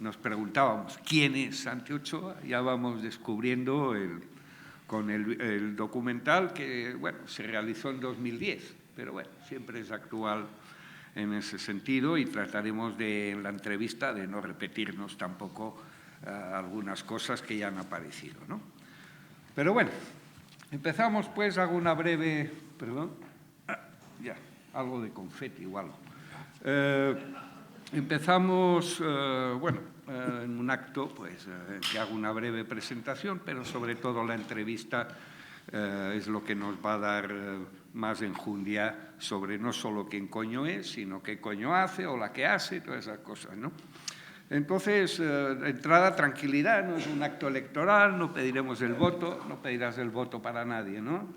nos preguntábamos quién es Santi Ochoa. Ya vamos descubriendo con el documental que, bueno, se realizó en 2010, pero bueno, siempre es actual en ese sentido, y trataremos en la entrevista de no repetirnos tampoco algunas cosas que ya han aparecido, ¿no? Pero bueno, empezamos pues, hago una breve, perdón, ya, algo de confeti igual. Empezamos, en un acto pues, que hago una breve presentación, pero sobre todo la entrevista es lo que nos va a dar más enjundia sobre no solo quién coño es, sino qué coño hace o la que hace, todas esas cosas, ¿no? Entonces, de entrada, tranquilidad, no es un acto electoral, no pediremos el voto, no pedirás el voto para nadie, ¿no?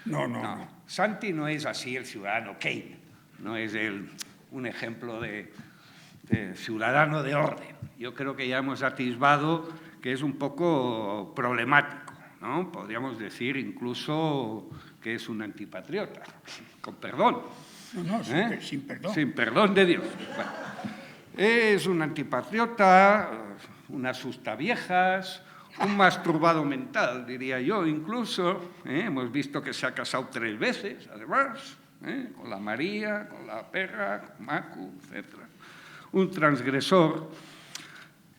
No. Santi no es así el ciudadano Kane, no es un ejemplo de ciudadano de orden. Yo creo que ya hemos atisbado que es un poco problemático, ¿no? Podríamos decir incluso que es un antipatriota, con perdón. No, sin perdón. Sin perdón de Dios. Bueno, es un antipatriota, un asustaviejas, un masturbado mental, diría yo, incluso. Hemos visto que se ha casado 3 veces, además, con la María, con la perra, con Macu, etc. Un transgresor.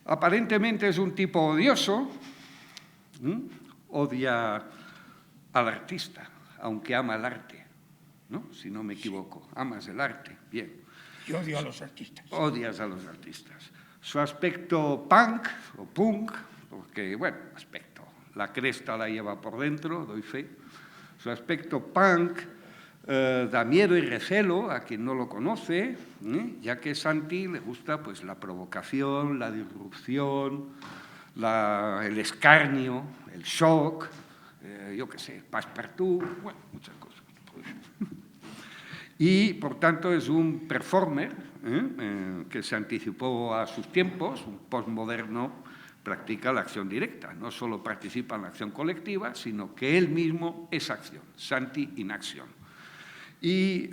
Aparentemente es un tipo odioso, odia al artista, aunque ama el arte, ¿no? Si no me equivoco, amas el arte, bien. Yo odio a los artistas. Odias a los artistas. Su aspecto punk o punk, porque, bueno, aspecto, la cresta la lleva por dentro, doy fe. Su aspecto punk da miedo y recelo a quien no lo conoce, ya que a Santi le gusta pues, la provocación, la disrupción, el escarnio, el shock, yo qué sé, passepartout, bueno, muchas cosas. Y, por tanto, es un performer que se anticipó a sus tiempos, un postmoderno, practica la acción directa. No solo participa en la acción colectiva, sino que él mismo es acción, Santi in acción. Y,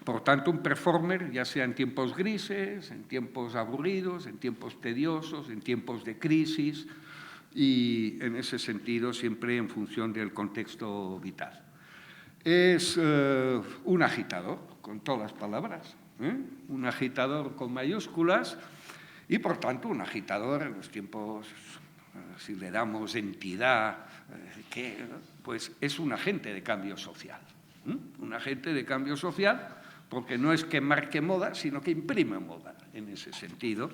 por tanto, un performer, ya sea en tiempos grises, en tiempos aburridos, en tiempos tediosos, en tiempos de crisis, y en ese sentido siempre en función del contexto vital. Es un agitador, con todas las palabras, un agitador con mayúsculas, Y, por tanto, un agitador en los tiempos, si le damos entidad, pues es un agente de cambio social. Un agente de cambio social porque no es que marque moda, sino que imprime moda en ese sentido.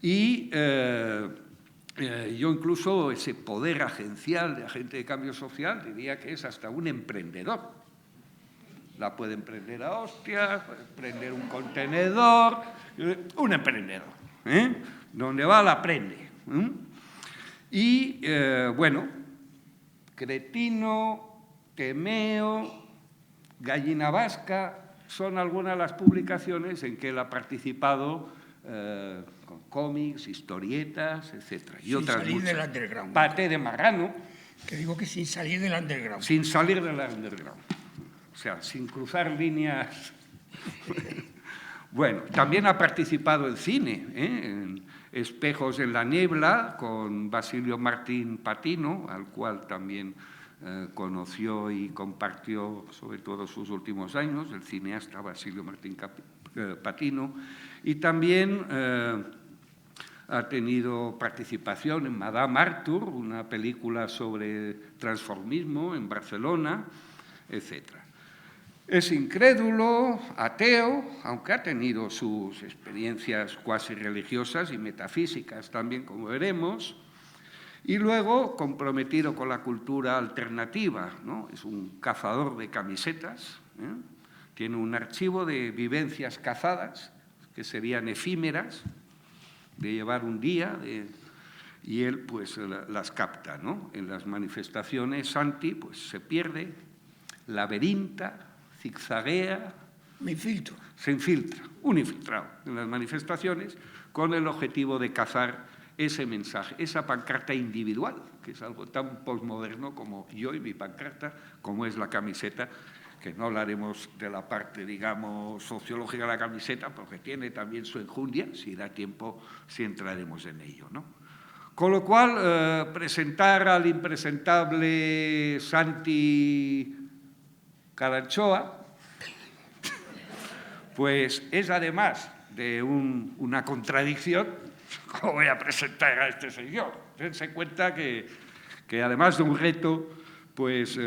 Y yo incluso ese poder agencial de agente de cambio social diría que es hasta un emprendedor. La puede emprender a hostias, puede emprender un contenedor, un emprendedor. Donde va la aprende. Y, bueno, Cretino, Temeo, Gallina Vasca son algunas de las publicaciones en que él ha participado con cómics, historietas, etc. Y sin otras salir muchas. del underground. Paté de Marrano. Que digo que sin salir del underground. Sin salir del underground. O sea, sin cruzar líneas. Bueno, también ha participado en cine, en Espejos en la niebla, con Basilio Martín Patino, al cual también conoció y compartió sobre todo sus últimos años, el cineasta Basilio Martín Patino, y también ha tenido participación en Madame Arthur, una película sobre transformismo en Barcelona, etc. Es incrédulo, ateo, aunque ha tenido sus experiencias cuasi religiosas y metafísicas también, como veremos, y luego comprometido con la cultura alternativa, ¿no? Es un cazador de camisetas, tiene un archivo de vivencias cazadas, que serían efímeras, de llevar un día, y él pues las capta, ¿no? En las manifestaciones, Santi pues se pierde, laberinta, zigzaguea, se infiltra, un infiltrado en las manifestaciones con el objetivo de cazar ese mensaje, esa pancarta individual, que es algo tan posmoderno como yo y mi pancarta, como es la camiseta, que no hablaremos de la parte, digamos, sociológica de la camiseta, porque tiene también su enjundia, si da tiempo, si entraremos en ello, ¿no? Con lo cual, presentar al impresentable Santi Caranchoa, pues es además de una contradicción. ¿Cómo voy a presentar a este señor? Dense cuenta que además de un reto, pues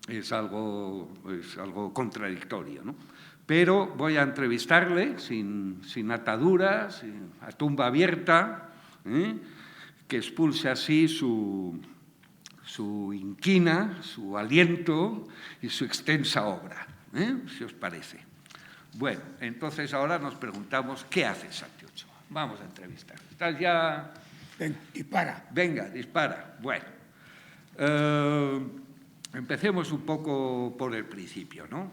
es algo contradictorio, ¿no? Pero voy a entrevistarle sin ataduras, a tumba abierta, que expulse así su inquina, su aliento y su extensa obra, si os parece. Bueno, entonces ahora nos preguntamos, ¿qué hace Santi Ochoa? Vamos a entrevistar. ¿Estás ya? Ven, dispara. Venga, dispara. Bueno, empecemos un poco por el principio, ¿no?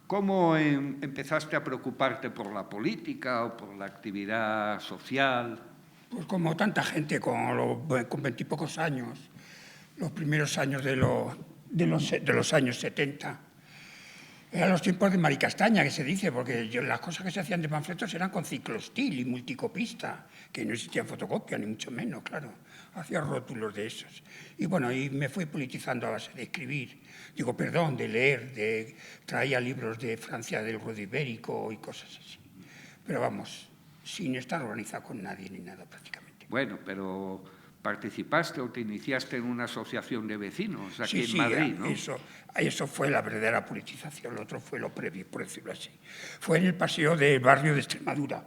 ¿Cómo empezaste a preocuparte por la política o por la actividad social? Pues como tanta gente con 20 y pocos años, los primeros años de los años 70. Eran los tiempos de Maricastaña, que se dice, porque las cosas que se hacían de panfletos eran con ciclostil y multicopista, que no existían fotocopias, ni mucho menos, claro. Hacía rótulos de esos. Y bueno, y me fui politizando a base de escribir, de leer, traía libros de Francia del Ruedo Ibérico y cosas así. Pero vamos, sin estar organizado con nadie ni nada prácticamente. Bueno, pero participaste o te iniciaste en una asociación de vecinos aquí Sí, en Madrid, ¿no? Eso fue la verdadera politización, lo otro fue lo previo, por decirlo así. Fue en el paseo del barrio de Extremadura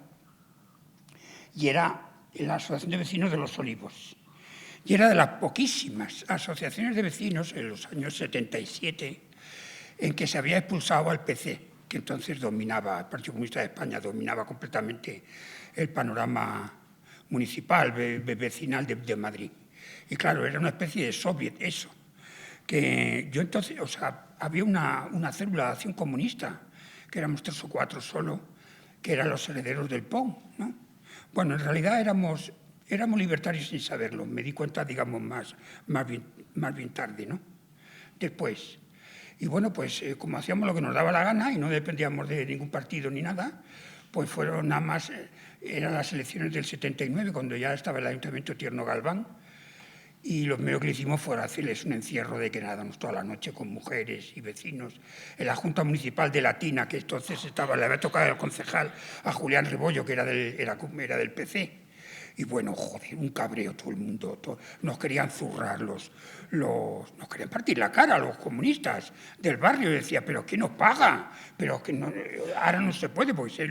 y era en la Asociación de Vecinos de los Olivos. Y era de las poquísimas asociaciones de vecinos en los años 77 en que se había expulsado al PC, que entonces dominaba, el Partido Comunista de España dominaba completamente el panorama municipal, vecinal de Madrid. Y claro, era una especie de soviet eso. Que yo entonces, o sea, había una célula de acción comunista, que éramos 3 o 4 solo, que eran los herederos del PON, ¿no? Bueno, en realidad éramos libertarios sin saberlo. Me di cuenta, digamos, más bien tarde, ¿no? Después. Y bueno, pues como hacíamos lo que nos daba la gana y no dependíamos de ningún partido ni nada, pues fueron nada más, eran las elecciones del 79, cuando ya estaba el Ayuntamiento Tierno Galván, Y lo primero que le hicimos fue hacerles un encierro de quedarnos toda la noche con mujeres y vecinos. En la Junta Municipal de Latina, que entonces le había tocado el concejal a Julián Rebollo, que era del PC. Y bueno, joder, un cabreo todo el mundo. Nos querían zurrar, nos querían partir la cara los comunistas del barrio. Y decía, ¿pero qué nos paga? Pero que no, ahora no se puede, porque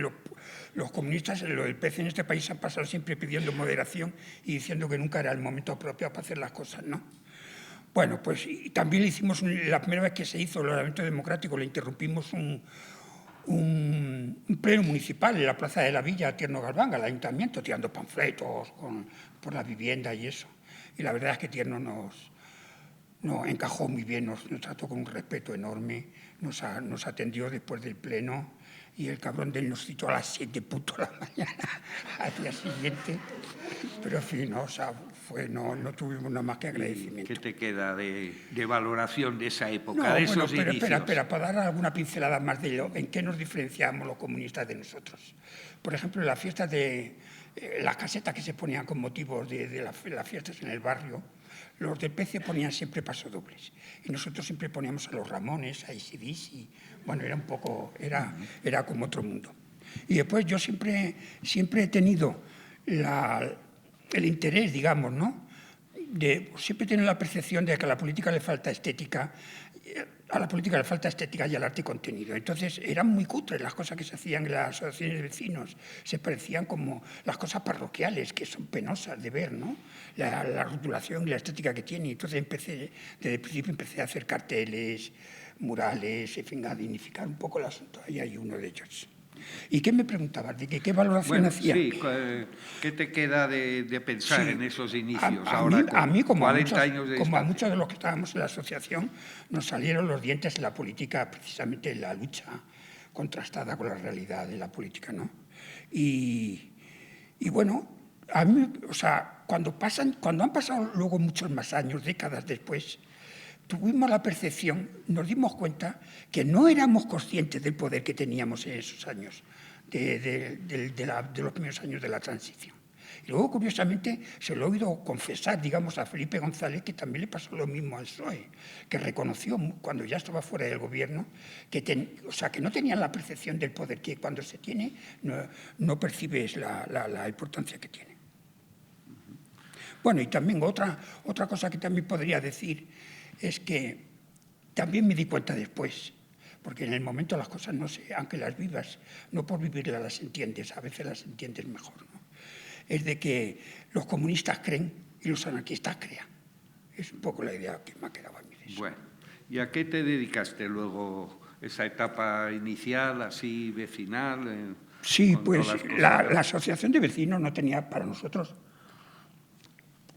los comunistas, el PC en este país han pasado siempre pidiendo moderación y diciendo que nunca era el momento apropiado para hacer las cosas, ¿no? Bueno, pues y también le hicimos, la primera vez que se hizo el ordenamiento democrático, le interrumpimos un pleno municipal en la Plaza de la Villa, Tierno Galván, al ayuntamiento, tirando panfletos por la vivienda y eso. Y la verdad es que Tierno nos encajó muy bien, nos trató con un respeto enorme, nos atendió después del pleno y el cabrón de él nos citó a las 7 de la mañana al día siguiente. Pero en fin, no, o sea, no tuvimos nada más que agradecimiento. ¿Qué te queda de valoración de esa época, No, de bueno, esos pero inicios? espera, para dar alguna pincelada más de en qué nos diferenciamos los comunistas de nosotros. Por ejemplo, en las fiestas de las casetas que se ponían con motivos de las fiestas en el barrio, los del PC ponían siempre pasodobles y nosotros siempre poníamos a los Ramones, a AC/DC. Bueno, era como otro mundo. Y después yo siempre he tenido el interés, digamos, ¿no? Siempre he tenido la percepción de que a la política le falta estética, y al arte contenido. Entonces eran muy cutres las cosas que se hacían en las asociaciones de vecinos, se parecían como las cosas parroquiales, que son penosas de ver, ¿no? La rotulación y la estética que tiene. Entonces desde el principio empecé a hacer carteles, murales, en fin, a dignificar un poco el asunto. Ahí hay uno de ellos. ¿Y qué me preguntabas? ¿De qué valoración hacía? Sí, ¿qué te queda de pensar en esos inicios? A mí, como a muchos de los que estábamos en la asociación, nos salieron los dientes en la política, precisamente en la lucha contrastada con la realidad de la política, ¿no? Y bueno, a mí, o sea, cuando han pasado luego muchos más años, décadas después, tuvimos la percepción, nos dimos cuenta que no éramos conscientes del poder que teníamos en esos años, de los primeros años de la transición. Y luego, curiosamente, se lo he oído confesar, digamos, a Felipe González, que también le pasó lo mismo al PSOE, que reconoció cuando ya estaba fuera del gobierno, que no tenían la percepción del poder que cuando se tiene no percibes la importancia que tiene. Bueno, y también otra cosa que también podría decir es que también me di cuenta después, porque en el momento las cosas no sé, aunque las vivas, no por vivirlas las entiendes, a veces las entiendes mejor, ¿no? Es de que los comunistas creen y los anarquistas crean. Es un poco la idea que me ha quedado a mí de eso. Bueno, ¿y a qué te dedicaste luego, esa etapa inicial, así vecinal? Sí, pues la asociación de vecinos no tenía para nosotros,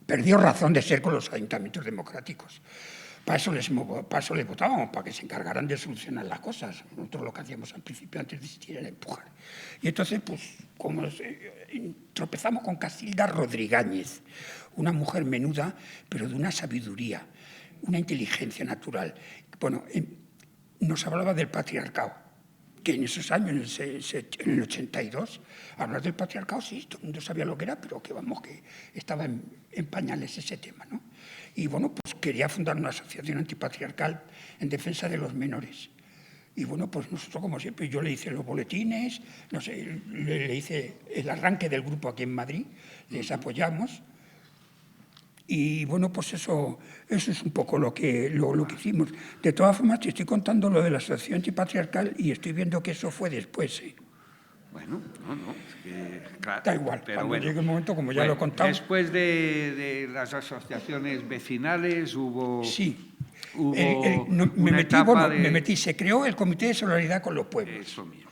perdió razón de ser con los ayuntamientos democráticos. Para eso les votábamos, para que se encargaran de solucionar las cosas. Nosotros lo que hacíamos al principio, antes de existir, era empujar. Y entonces, pues, tropezamos con Casilda Rodríguez, una mujer menuda, pero de una sabiduría, una inteligencia natural. Bueno, nos hablaba del patriarcado, que en esos años, en el 82, hablar del patriarcado, sí, todo el mundo sabía lo que era, pero que estaba en pañales ese tema, ¿no? Y bueno, pues quería fundar una asociación antipatriarcal en defensa de los menores. Y bueno, pues nosotros, como siempre, yo le hice los boletines, no sé, le hice el arranque del grupo aquí en Madrid, les apoyamos. Y bueno, pues eso es un poco lo que hicimos. De todas formas, te estoy contando lo de la asociación antipatriarcal y estoy viendo que eso fue después, ¿eh? Bueno, no, es que, claro, da igual, pero cuando bueno, llegue el momento, como ya lo he contado. Después de las asociaciones vecinales hubo... Sí, me metí, se creó el Comité de Solidaridad con los Pueblos. Eso mismo.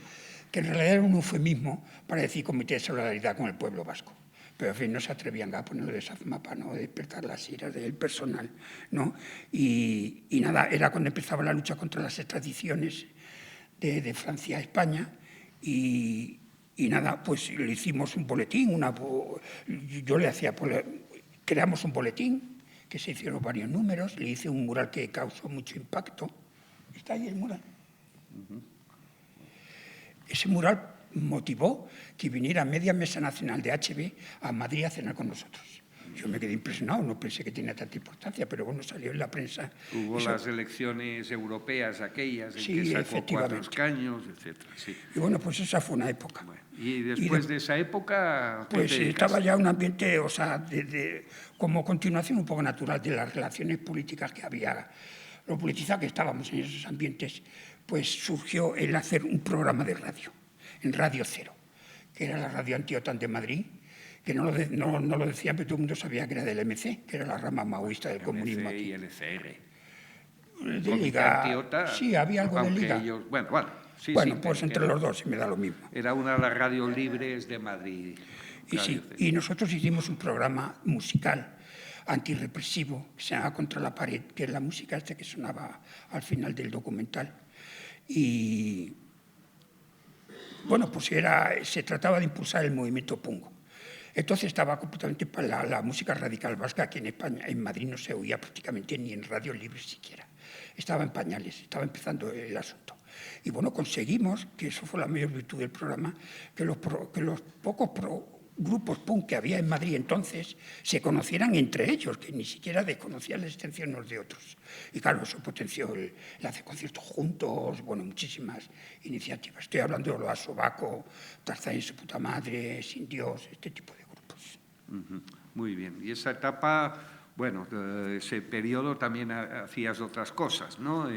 Que en realidad era un eufemismo para decir Comité de Solidaridad con el pueblo vasco. Pero, en fin, no se atrevían a ponerlo de esa forma para no despertar las iras del personal, ¿no? Y nada, era cuando empezaba la lucha contra las extradiciones de Francia a España y nada, pues le hicimos un boletín, creamos un boletín, que se hicieron varios números, le hice un mural que causó mucho impacto. Está ahí el mural. Ese mural motivó que viniera media mesa nacional de HB a Madrid a cenar con nosotros. Yo me quedé impresionado, no pensé que tenía tanta importancia, pero bueno, salió en la prensa. Hubo las elecciones europeas aquellas en Sí, que sacó 4 efectivamente. escaños, etcétera. Sí. Y bueno, pues esa fue una época. Bueno, y después de esa época, ¿qué Pues te dedicaste? estaba ya un ambiente, o sea, como continuación un poco natural de las relaciones políticas que había, lo politizado que estábamos en esos ambientes, pues surgió el hacer un programa de radio, en Radio Cero, que era la radio Anti-OTAN de Madrid, que no lo decían, pero todo el mundo sabía que era del MC, que era la rama maoísta del comunismo MC aquí. y LCR. De Comité Liga, Anti-OTAN, sí, había algo de aunque Liga. ellos- bueno, sí, Bueno, sí, pues pero entre que los dos, me da lo mismo. era una de las radios libres de Madrid. Y sí, Radio Cero. y nosotros hicimos un programa musical antirrepresivo que se llamaba Contra la pared, que es la música esta que sonaba al final del documental. Y bueno, pues se trataba de impulsar el movimiento pungo. Entonces estaba completamente para la música radical vasca, que en España, en Madrid no se oía prácticamente ni en radio libre siquiera. Estaba en pañales, estaba empezando el asunto. Y bueno, conseguimos, que eso fue la mayor virtud del programa, que los pocos grupos punk que había en Madrid entonces se conocieran entre ellos, que ni siquiera desconocían la existencia unos de otros. Y claro, eso potenció el hacer conciertos juntos, bueno, muchísimas iniciativas. Estoy hablando de lo de Sobaco, Tarzán y su puta madre, Sin Dios, este tipo de grupos. Ujú, muy bien. Y esa etapa, bueno, ese periodo también hacías otras cosas, ¿no?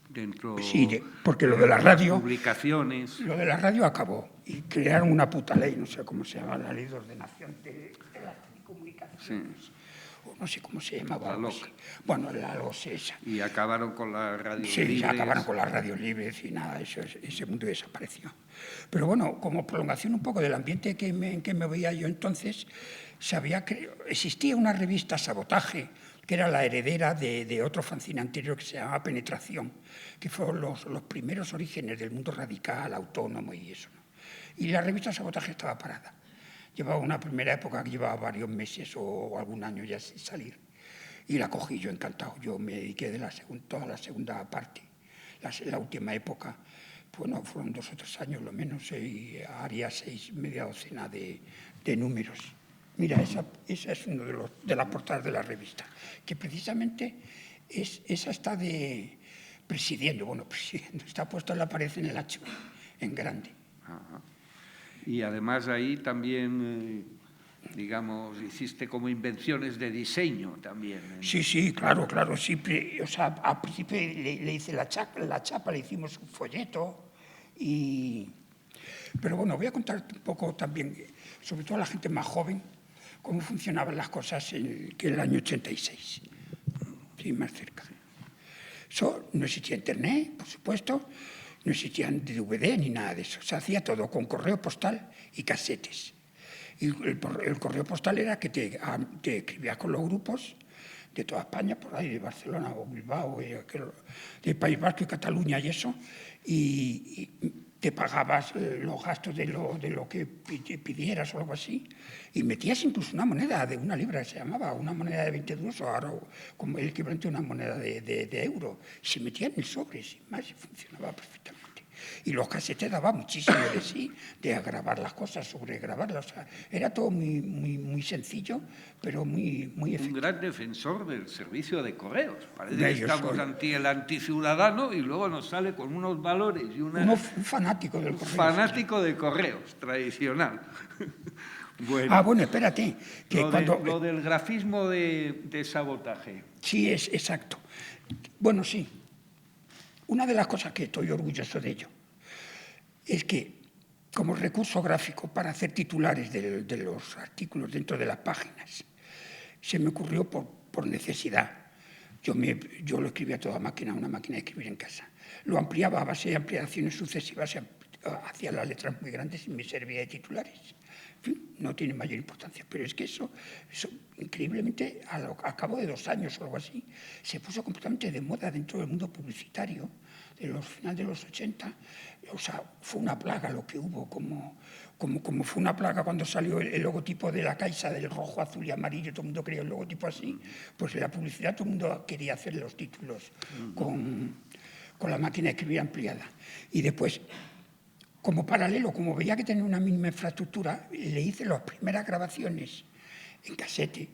Dentro Sí, porque lo de la radio... publicaciones. Lo de la radio acabó y crearon una puta ley, no sé cómo se llama, la ley de ordenación de las telecomunicaciones. O no sé cómo se llamaba. La algo LOC. así. Bueno, la LOC esa. Y acabaron con las radios Sí, libres. ya acabaron con las radios libres y nada, ese mundo desapareció. Pero bueno, como prolongación un poco del ambiente en que me veía yo entonces, existía una revista Sabotaje, que era la heredera de otro fanzine anterior que se llamaba Penetración, que fueron los primeros orígenes del mundo radical, autónomo y eso, ¿no? Y la revista Sabotaje estaba parada. Llevaba una primera época que llevaba varios meses o algún año ya sin salir. Y la cogí yo encantado. Yo me dediqué de toda la segunda parte, la última época. Bueno, fueron 2 o 3 años lo menos, y haría 6, media docena de números. Mira, esa es una de las portadas de la revista, que precisamente esa está presidiendo, está puesta en la pared en el H, en grande. Ajá. Y además ahí también, digamos, hiciste como invenciones de diseño también. Sí, claro, sí. O sea, al principio le hice la chapa, le hicimos un folleto. Pero bueno, voy a contar un poco también, sobre todo a la gente más joven, cómo funcionaban las cosas que en el año 86. Sí, más cerca. Eso, no existía internet, por supuesto, no existían DVD ni nada de eso. Se hacía todo con correo postal y casetes. Y el correo postal era que te escribías con los grupos de toda España, por ahí, de Barcelona o Bilbao, de País Vasco y Cataluña y eso, y te pagabas los gastos de lo que pidieras o algo así, y metías incluso una moneda de 1 libra, se llamaba, una moneda de 20 duros, o ahora como el equivalente a una moneda de euro. Se metía en el sobre, sin más, y funcionaba perfectamente. Y los casetes daban muchísimo de sí, de grabar las cosas, sobregrabarlas. O sea, era todo muy sencillo, pero muy efectivo. Un gran defensor del servicio de correos. Parece De que ellos estamos soy. ante el anticiudadano y luego nos sale con unos valores y Un fanático del correo. fanático de correos, tradicional. Bueno, espérate. Que Lo del grafismo de Sabotaje. Sí, es exacto. Bueno, sí. Una de las cosas que estoy orgulloso de ello es que, como recurso gráfico para hacer titulares de los artículos dentro de las páginas, se me ocurrió por necesidad. Yo lo escribía a toda máquina, una máquina de escribir en casa. Lo ampliaba a base de ampliaciones sucesivas, hacía las letras muy grandes y me servía de titulares. En fin, no tiene mayor importancia, pero es que eso increíblemente, a cabo de 2 años o algo así, se puso completamente de moda dentro del mundo publicitario, de los finales de los 80. O sea, fue una plaga lo que hubo, como fue una plaga cuando salió el logotipo de la Caixa, del rojo, azul y amarillo, todo el mundo quería el logotipo así, pues en la publicidad todo el mundo quería hacer los títulos con la máquina de escribir ampliada. Y después, como paralelo, como veía que tenía una mínima infraestructura, le hice las primeras grabaciones en casete,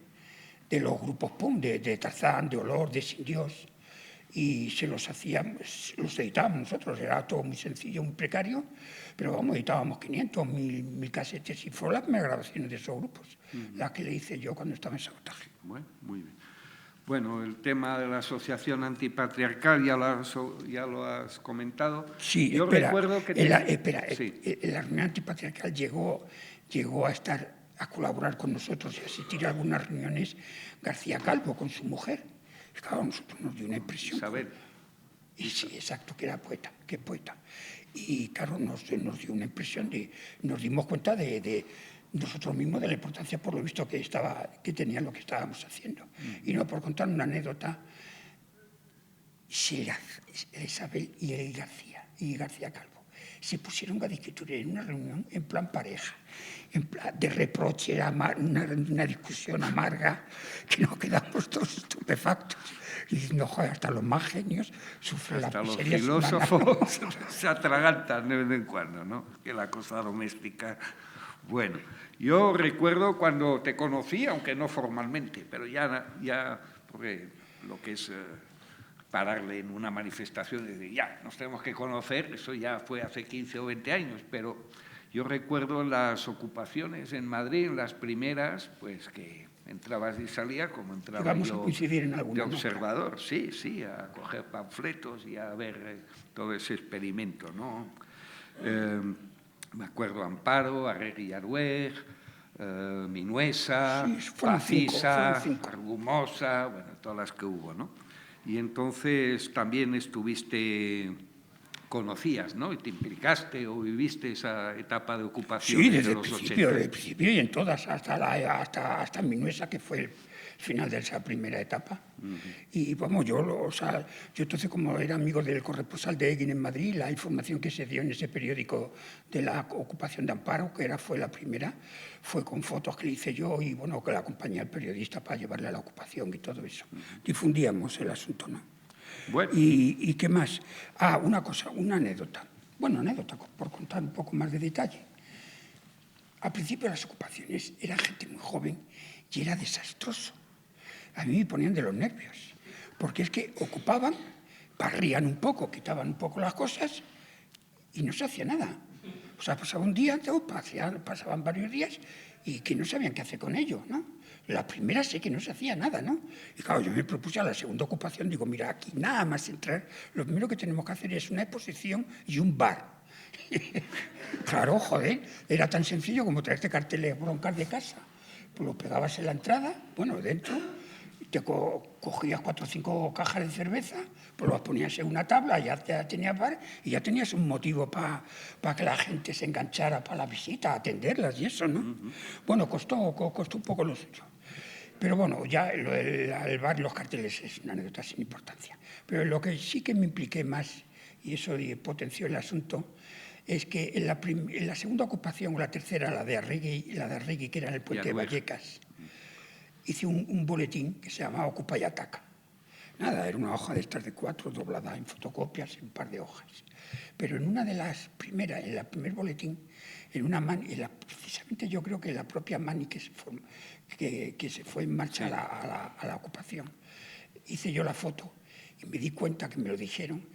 de los grupos punk, de Tarzán, de Olor, de Sin Dios, y se los hacíamos, los editábamos nosotros, era todo muy sencillo, muy precario, pero vamos, editábamos 500, 1000 casetes, y fueron las primeras grabaciones de esos grupos, las que le hice yo cuando estaba en Sabotaje. Bueno, muy bien. Bueno, el tema de la asociación antipatriarcal ya lo has comentado. Sí, yo espera, recuerdo que... la reunión antipatriarcal llegó a colaborar con nosotros y asistir a algunas reuniones García Calvo con su mujer. Claro, a nosotros nos dio una impresión. Isabel. Y sí, exacto, que era poeta, que es poeta. Y claro, nos dio una impresión nos dimos cuenta de nosotros mismos de la importancia, por lo visto, que tenía lo que estábamos haciendo. Y no por contar una anécdota, Isabel y García Calvo se pusieron a discutir en una reunión en plan pareja, en plan de reproche, era una discusión amarga, que nos quedamos todos estupefactos. Y diciendo, joder, hasta los más genios sufren hasta las los miserias filósofos humanas. se atragantan de vez en cuando, ¿no? Que la cosa doméstica... Bueno, yo recuerdo cuando te conocí, aunque no formalmente, pero ya porque lo que es pararle en una manifestación y decir, ya, nos tenemos que conocer, eso ya fue hace 15 o 20 años, pero yo recuerdo las ocupaciones en Madrid, en las primeras, pues que entrabas y salías como entraba Vamos yo a coincidir en alguna de observador, sí, a coger panfletos y a ver todo ese experimento, ¿no? Me acuerdo Amparo, Arregui Aruej, Minuesa, Sí, Pacisa, fueron cinco. Argumosa, bueno, todas las que hubo, ¿no? Y entonces también conocías, ¿no? Y te implicaste o viviste esa etapa de ocupación Sí, de desde el los principio, 80. y en todas, hasta Minuesa, que fue el final de esa primera etapa. Y vamos, yo entonces, como era amigo del corresponsal de Egin en Madrid, la información que se dio en ese periódico de la ocupación de Amparo, que fue la primera, fue con fotos que le hice yo y bueno, que la acompañé al periodista para llevarle a la ocupación y todo eso. Difundíamos el asunto, ¿no? Bueno. ¿Y qué más? Una anécdota. Bueno, anécdota, por contar un poco más de detalle. Al principio de las ocupaciones era gente muy joven y era desastroso. A mí me ponían de los nervios, porque es que ocupaban, barrían un poco, quitaban un poco las cosas y no se hacía nada. O sea, pasaba un día, pasaban varios días y que no sabían qué hacer con ello, ¿no? La primera sé que no se hacía nada, ¿no? Y claro, yo me propuse a la segunda ocupación, digo, mira, aquí nada más entrar, lo primero que tenemos que hacer es una exposición y un bar. Claro, joder, era tan sencillo como traerte carteles broncas de casa. Pues lo pegabas en la entrada, bueno, dentro, te cogías 4 o 5 cajas de cerveza, pues las ponías en una tabla, ya tenías bar y ya tenías un motivo para que la gente se enganchara para la visita, atenderlas y eso, ¿no? Bueno, costó un poco lo suyo. Pero bueno, ya el bar y los carteles es una anécdota sin importancia. Pero lo que sí que me impliqué más, y eso potenció el asunto, es que en la segunda ocupación, o la tercera, la de Arregui, que era en el puente de Vallecas, hice un boletín que se llamaba Ocupa y Ataca. Nada, era una hoja de estas de 4 doblada en fotocopias, en un par de hojas. Pero en una de las primeras, en el primer boletín, precisamente yo creo que la propia Mani que se fue en marcha a la ocupación, hice yo la foto y me di cuenta que me lo dijeron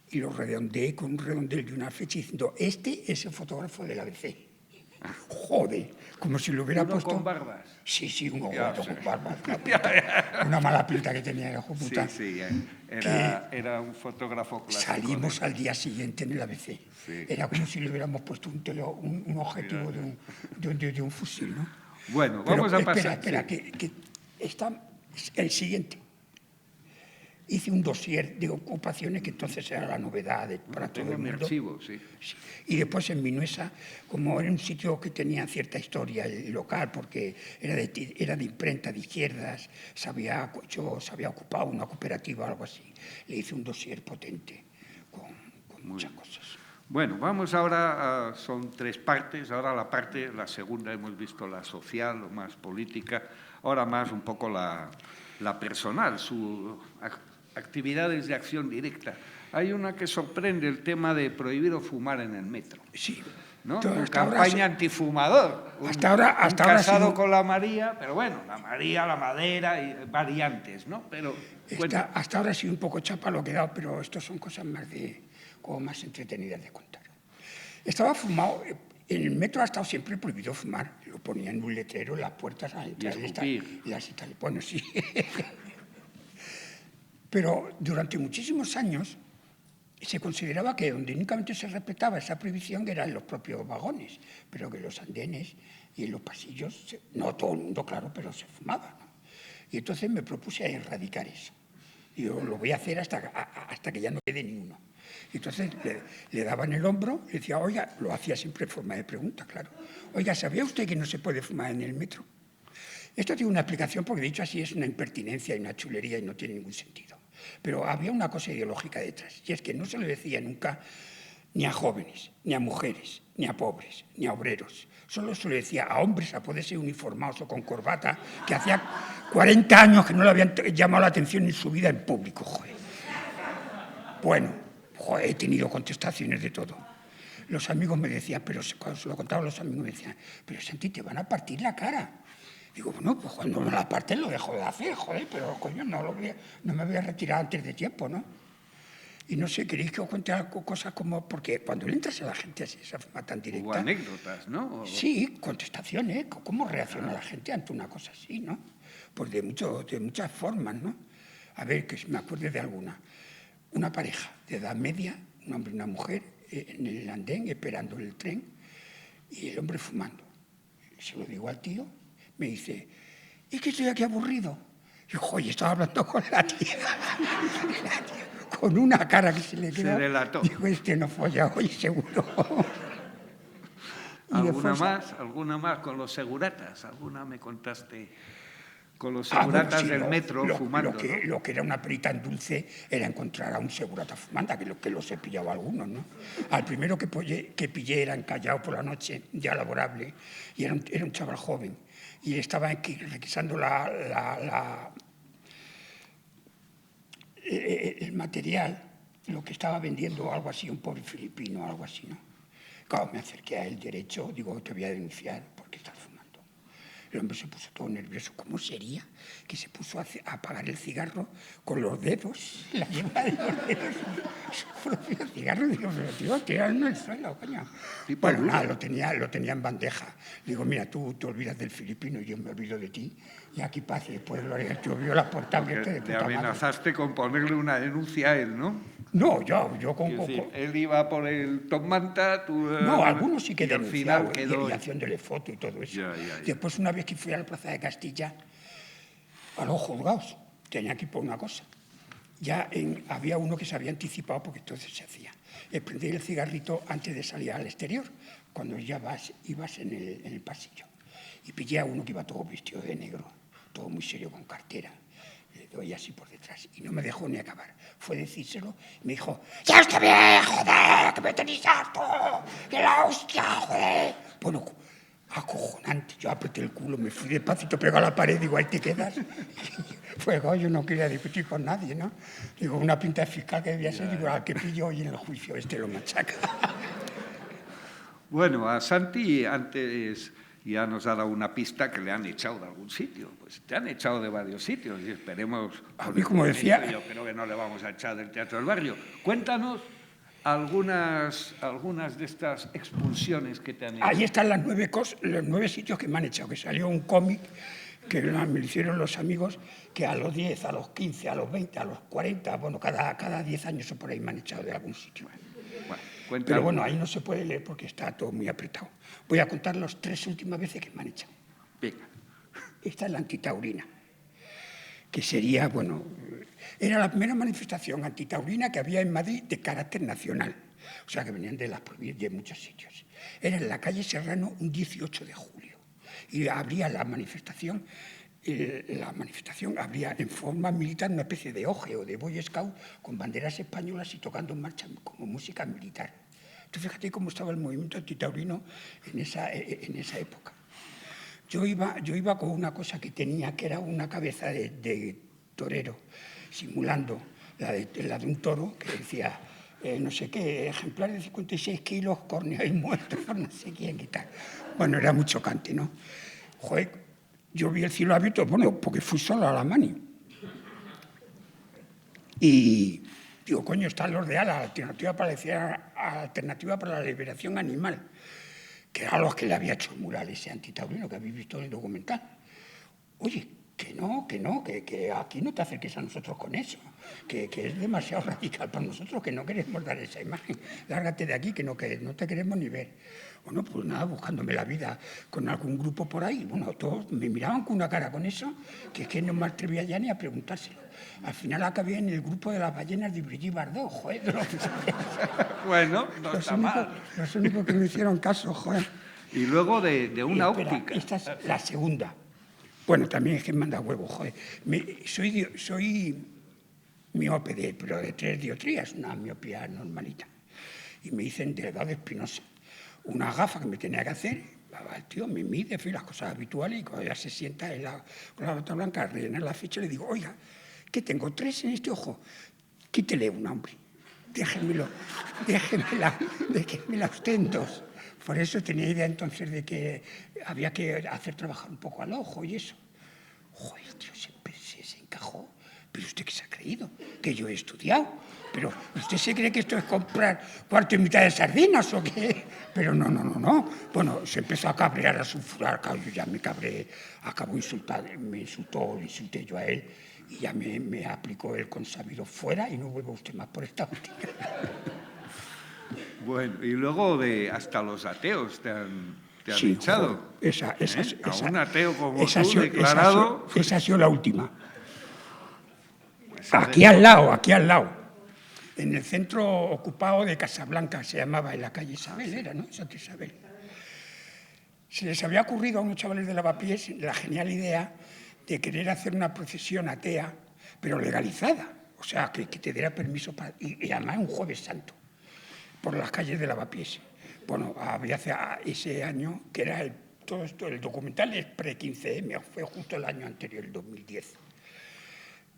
y lo redondeé con un redondel y una fecha diciendo, este es el fotógrafo del ABC. Joder, como si lo hubiera ¿Uno puesto... con barbas? Sí, un gordo con barbas. Una mala pinta que tenía el hijo puta. Sí, era un fotógrafo clásico. Salimos al día siguiente en el ABC. Sí. Era como si le hubiéramos puesto un objetivo de un fusil, ¿no? Bueno, vamos a pasar... Espera, que está el siguiente. Hice un dossier de ocupaciones que entonces era la novedad para todo el mundo. Archivo, sí. Y después en Minuesa, como era un sitio que tenía cierta historia local, porque era de imprenta de izquierdas, se había ocupado una cooperativa o algo así, le hice un dossier potente con muchas cosas. Bueno, vamos ahora, son 3 partes, ahora la segunda hemos visto la social, o más política, ahora más un poco la personal, su actividades de acción directa. Hay una que sorprende, el tema de prohibir o fumar en el metro. Sí. ¿no? Todo Tu hasta ahora campaña antifumador. Hasta ahora un ha casado sido- con la María, pero bueno, la María, la madera y variantes, ¿no? Pero cuenta. Hasta ahora ha sido un poco chapa lo que he dado, pero esto son cosas como más entretenidas de contar. Estaba fumado. En el metro ha estado siempre prohibido fumar. Lo ponían en un letrero en las puertas a entrar escupir. Bueno, sí. Pero durante muchísimos años se consideraba que donde únicamente se respetaba esa prohibición eran los propios vagones, pero que en los andenes y en los pasillos, no todo el mundo, claro, pero se fumaba, ¿no? Y entonces me propuse a erradicar eso. Y yo lo voy a hacer hasta que ya no quede ni uno. Y entonces le daba en el hombro y decía, oiga, lo hacía siempre en forma de pregunta, claro. Oiga, ¿sabía usted que no se puede fumar en el metro? Esto tiene una explicación porque, dicho así, es una impertinencia y una chulería y no tiene ningún sentido. Pero había una cosa ideológica detrás, y es que no se le decía nunca ni a jóvenes, ni a mujeres, ni a pobres, ni a obreros. Solo se le decía a hombres a poder ser uniformados o con corbata, que hacía 40 años que no le habían llamado la atención en su vida en público, joder. Bueno, joder, he tenido contestaciones de todo. Los amigos me decían, pero cuando se lo contaba a los amigos me decían, pero Santi, te van a partir la cara. Digo, bueno, pues cuando me la parten lo dejo de hacer, joder, pero coño, no me voy a retirar antes de tiempo, ¿no? Y no sé, ¿queréis que os cuente algo, cosas como...? Porque cuando le entras a la gente así, de esa forma tan directa... Hubo anécdotas, ¿no? Sí, contestaciones, cómo reacciona la gente ante una cosa así, ¿no? Pues de muchas formas, ¿no? A ver, que me acuerde de alguna. Una pareja de edad media, un hombre y una mujer, en el andén, esperando el tren, y el hombre fumando. Se lo digo al tío, me dice, es que estoy aquí aburrido. Y yo, oye, estaba hablando con la tía. Con una cara que se le quedó. Se delató. Digo, este no folla hoy, seguro. ¿Alguna más con los seguratas? ¿Alguna me contaste con los seguratas sí, del metro fumando? Lo que era una perita en dulce era encontrar a un segurata fumanda, que los he pillado algunos, ¿no? Al primero que pillé era encallado por la noche, ya laborable, y era un chaval joven. Y estaba requisando el material, lo que estaba vendiendo, algo así, un pobre filipino, algo así, ¿no? Claro, me acerqué a él derecho, digo, te voy a denunciar porque estás fumando. El hombre se puso todo nervioso. ¿Cómo sería que se puso a apagar el cigarro con los dedos, la yema de los dedos, su propio cigarro? Digo, pero tío, tirarlo en el suelo, coño. Bueno, nada, lo tenía en bandeja. Digo, mira, tú te olvidas del filipino y yo me olvido de ti. Y aquí pasa, y después Gloria, yo vio la puerta abierta de Le puta madre. amenazaste con ponerle una denuncia a él, ¿no? No, yo con... Es decir, él iba por el Top Manta, tú... No, algunos sí que y al final denunciaron, quedó... y haciéndole foto y todo eso. Ya. Después, una vez que fui a la Plaza de Castilla, a los juzgados, tenía que ir por una cosa. Ya había uno que se había anticipado, porque entonces se hacía. Prender el cigarrito antes de salir al exterior, cuando ya ibas en el pasillo. Y pillé a uno que iba todo vestido de negro, todo muy serio, con cartera. Le doy así por detrás y no me dejó ni acabar. Fue decírselo y me dijo, ¡ya está bien, joder, que me tenéis harto! ¡Que la hostia, joder! Bueno, acojonante. Yo apreté el culo, me fui despacito, pegado a la pared, digo, ahí te quedas. Pues yo no quería discutir con nadie, ¿no? Digo, una pinta de fiscal que debía ser, digo, al que pillo hoy en el juicio, lo machaca. Bueno, a Santi antes ya nos ha dado una pista que le han echado de algún sitio. Pues te han echado de varios sitios y esperemos... A mí, como decía... Yo creo que no le vamos a echar del Teatro del Barrio. Cuéntanos algunas de estas expulsiones que te han hecho. Ahí están los 9 sitios que me han echado, que salió un cómic que me lo hicieron los amigos, que a los 10, a los 15, a los 20, a los 40, bueno, cada 10 años o por ahí me han echado de algún sitio. Pero bueno, ahí no se puede leer porque está todo muy apretado. Voy a contar las 3 últimas veces que me han echado. Venga. Esta es la antitaurina, que sería, bueno, era la primera manifestación antitaurina que había en Madrid de carácter nacional. O sea, que venían de muchos sitios. Era en la calle Serrano un 18 de julio. Y habría la manifestación habría en forma militar una especie de OGE o de Boy Scout con banderas españolas y tocando en marcha como música militar. Tú fíjate cómo estaba el movimiento antitaurino en esa época. Yo iba con una cosa que tenía, que era una cabeza de torero, simulando la de un toro, que decía no sé qué, ejemplar de 56 kilos, córneo y muerto por no sé quién y tal. Bueno, era muy chocante, ¿no? Joder, yo vi el cielo abierto, bueno, porque fui solo a la mani. Y digo, coño, están los de ALA, alternativa para la liberación animal, que era los que le había hecho el mural ese antitaurino que habéis visto en el documental. Oye, que aquí no te acerques a nosotros con eso, que es demasiado radical para nosotros, que no queremos dar esa imagen. Lárgate de aquí, que no te queremos ni ver. Bueno, pues nada, buscándome la vida con algún grupo por ahí. Bueno, todos me miraban con una cara con eso, que es que no me atrevía ya ni a preguntárselo. Al final acabé en el grupo de las ballenas de Brigitte Bardot, joder. Bueno, no está mal. Los únicos que me hicieron caso, joder. Y luego de una óptica. Esta es la segunda. Bueno, también es que me manda huevo, joder. Soy miope, pero de 3 dioptrías, una miopía normalita. Y me dicen delgado espinosa. Una gafa que me tenía que hacer, el tío me mide, las cosas habituales, y cuando ya se sienta con la bata blanca a rellenar la ficha, le digo, oiga, que tengo 3 en este ojo, quítele una, hombre. Déjenmela usted en 2. Por eso tenía idea entonces de que había que hacer trabajar un poco al ojo y eso. Joder, tío, se encajó. ¿Pero usted qué se ha creído? ¿Que yo he estudiado? ¿Pero usted se cree que esto es comprar cuarto y mitad de sardinas o qué? Pero no. Bueno, se empezó a cabrear, a sulfurar. Claro, yo ya me cabré, acabó insultando, me insultó, le insulté yo a él y ya me aplicó el consabido fuera y no vuelva usted más por esta última. Bueno, y luego hasta los ateos te han Sí, echado. A un ateo como tú, declarado. Esa ha sido la última. Aquí al lado. En el centro ocupado de Casablanca, se llamaba, en la calle Isabel, era, ¿no? Santa Isabel. Se les había ocurrido a unos chavales de Lavapiés la genial idea de querer hacer una procesión atea, pero legalizada. O sea, que te diera permiso para... Y además un Jueves Santo, por las calles de Lavapiés. Bueno, había ese año, que era todo esto, el documental es pre-15M, fue justo el año anterior, el 2010.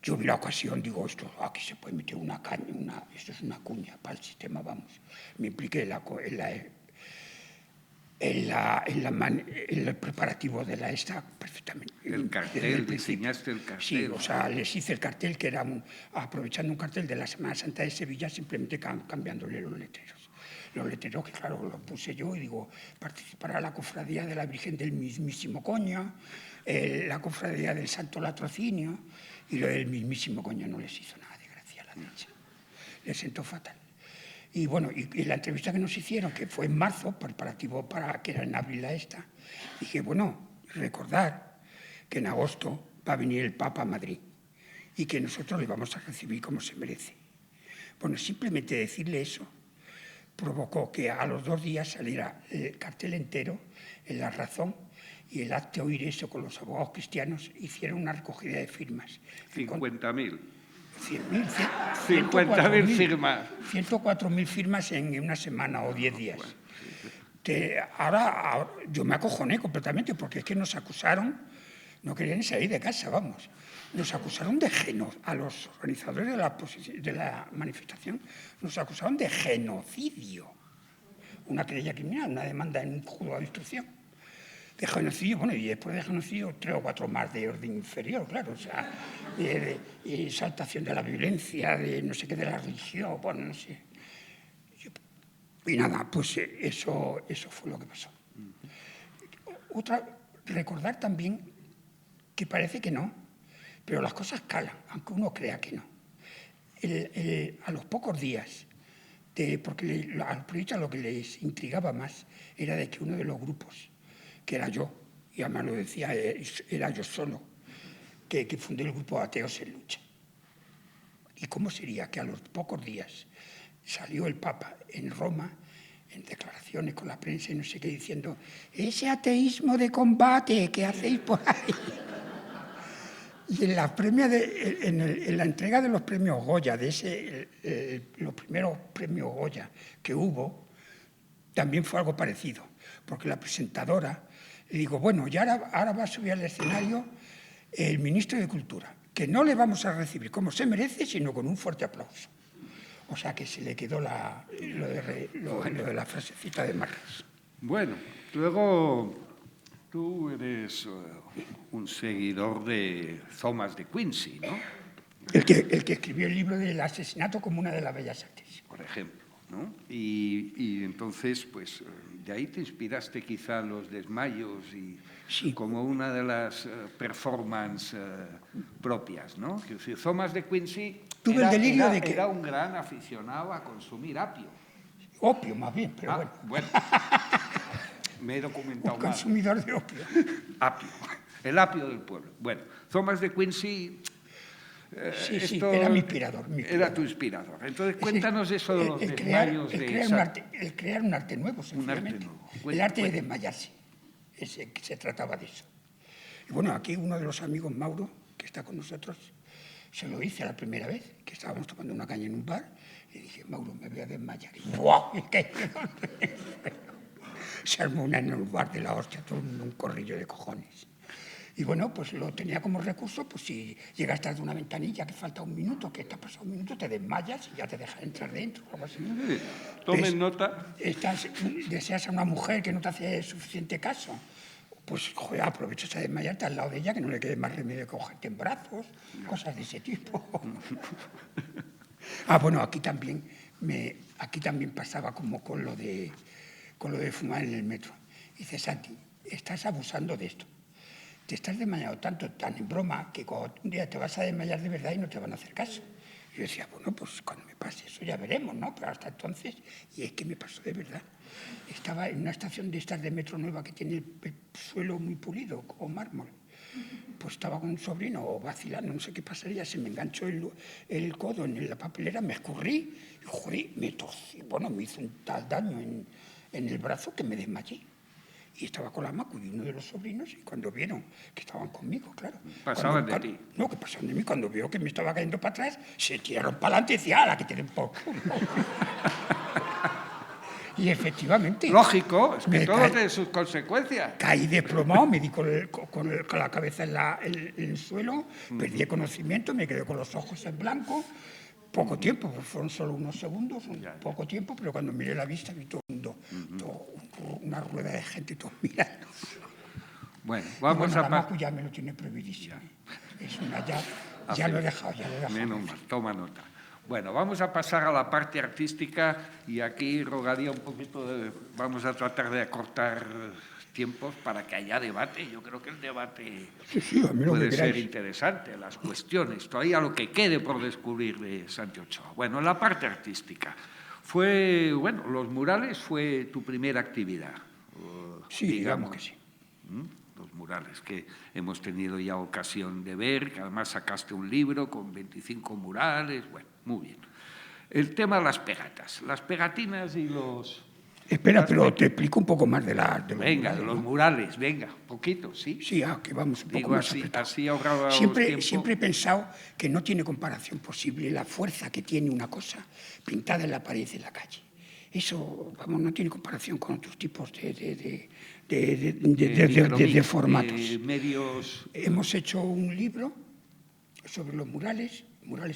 Yo vi la ocasión, digo, aquí se puede meter una caña, esto es una cuña para el sistema, vamos. Me impliqué en el preparativo de la esta perfectamente. El cartel, diseñaste el cartel. Sí, o sea, les hice el cartel, que era aprovechando un cartel de la Semana Santa de Sevilla, simplemente cambiándole los letreros. Los letreros que, claro, los puse yo y digo, participará la cofradía de la Virgen del mismísimo Coño, la cofradía del Santo Latrocinio, y lo del mismísimo Coño no les hizo nada de gracia a la derecha. Les sentó fatal. Y bueno, y la entrevista que nos hicieron, que fue en marzo, preparativo para que era en abril esta, dije, bueno, recordar que en agosto va a venir el Papa a Madrid y que nosotros le vamos a recibir como se merece. Bueno, simplemente decirle eso provocó que a los 2 días saliera el cartel entero en La Razón y el acto oír eso con los abogados cristianos hicieron una recogida de firmas. 50.000. 50.000 firmas. 104.000 firmas en una semana o 10 días. Ahora yo me acojoné completamente porque es que nos acusaron, no querían salir de casa, vamos. Nos acusaron de a los organizadores de la manifestación, nos acusaron de genocidio. Una querella criminal, una demanda en un juzgado de instrucción. De genocidio, bueno, y después de genocidio 3 o 4 más de orden inferior, claro, o sea, de exaltación de la violencia, de no sé qué, de la religión, bueno, no sé. Y nada, pues eso fue lo que pasó. Recordar también que parece que no, pero las cosas calan, aunque uno crea que no. A los pocos días, porque a los periodistas lo que les intrigaba más era de que uno de los grupos, que era yo, y además lo decía, era yo solo, que fundé el grupo Ateos en Lucha. ¿Y cómo sería que a los pocos días salió el Papa en Roma, en declaraciones con la prensa y no sé qué, diciendo ese ateísmo de combate que hacéis por ahí? Y en la entrega de los premios Goya, los primeros premios Goya que hubo, también fue algo parecido, porque la presentadora le digo, bueno, y ahora va a subir al escenario el ministro de Cultura, que no le vamos a recibir como se merece, sino con un fuerte aplauso. O sea que se le quedó lo de la frasecita de Marras. Bueno, luego tú eres un seguidor de Thomas de Quincey, ¿no? El que escribió el libro del asesinato como una de las bellas artes. Por ejemplo, ¿no? Y entonces, pues, de ahí te inspiraste quizá en los desmayos y Sí. como una de las performances propias, ¿no? Que decir, Thomas de Quincey Tuve el delirio de que... era un gran aficionado a consumir apio. Opio, más bien, pero Bueno, me he documentado un mal. consumidor de opio. Apio, el apio del pueblo. Bueno, Thomas de Quincey... Sí, era mi inspirador. Era tu inspirador. Entonces, cuéntanos eso de los desmayos. El crear un arte nuevo, sencillamente. El arte de desmayarse. Se trataba de eso. Y bueno, aquí uno de los amigos, Mauro, que está con nosotros, se lo hice la primera vez, que estábamos tomando una caña en un bar, y dije, Mauro, me voy a desmayar. Y ¡buah! Se armó una en el bar de la hostia, todo un corrillo de cojones. Y bueno, pues lo tenía como recurso, pues si llegas tarde de una ventanilla que falta un minuto, que te ha pasado un minuto, te desmayas y ya te deja entrar dentro o algo así. Tomen nota. Deseas a una mujer que no te hace suficiente caso, pues joder, aprovechas a desmayarte al lado de ella, que no le quede más remedio que cogerte en brazos, cosas de ese tipo. Bueno, aquí también pasaba como con lo de fumar en el metro. Dice, Santi, estás abusando de esto. Te estás desmayando tan en broma, que un día te vas a desmayar de verdad y no te van a hacer caso. Yo decía, bueno, pues cuando me pase eso ya veremos, ¿no? Pero hasta entonces, y es que me pasó de verdad. Estaba en una estación de estas de metro nueva que tiene el suelo muy pulido, como mármol. Pues estaba con un sobrino vacilando, no sé qué pasaría, se me enganchó el codo en la papelera, me escurrí, y joder, me torcí. Bueno, me hizo un tal daño en el brazo que me desmayé. Y estaba con la Macu y uno de los sobrinos, y cuando vieron que estaban conmigo, claro. Pasaban de ti. No, que pasaban de mí. Cuando vieron que me estaba cayendo para atrás, se tiraron para adelante y decían, ¡hala, que tienen poco! Y efectivamente... Lógico, es que todo tiene sus consecuencias. Caí desplomado, me di con la cabeza en el suelo, perdí el conocimiento, me quedé con los ojos en blanco. Poco tiempo, fueron solo unos segundos, poco tiempo, pero cuando miré la vista vi todo el mundo, una rueda de gente, todos mirando. Bueno, vamos a... Macu ya me lo tiene prohibidísimo. Ya lo he dejado, Menos mal, toma nota. Bueno, vamos a pasar a la parte artística y aquí rogaría un poquito vamos a tratar de acortar tiempos para que haya debate. Yo creo que el debate puede ser interesante, las cuestiones, todavía lo que quede por descubrir de Santi Ochoa. Bueno, la parte artística. Los murales fue tu primera actividad. Sí, digamos que sí. Los murales que hemos tenido ya ocasión de ver, que además sacaste un libro con 25 murales, bueno, muy bien. El tema de las pegatas, las pegatinas y los... Espera, pero te explico un poco más de los murales. De los murales, venga, poquito, ¿sí? Sí, que vamos un poco más así ahorraba siempre he pensado que no tiene comparación posible la fuerza que tiene una cosa pintada en la pared de la calle. Eso, vamos, no tiene comparación con otros tipos de formatos. Medios... Hemos hecho un libro sobre los murales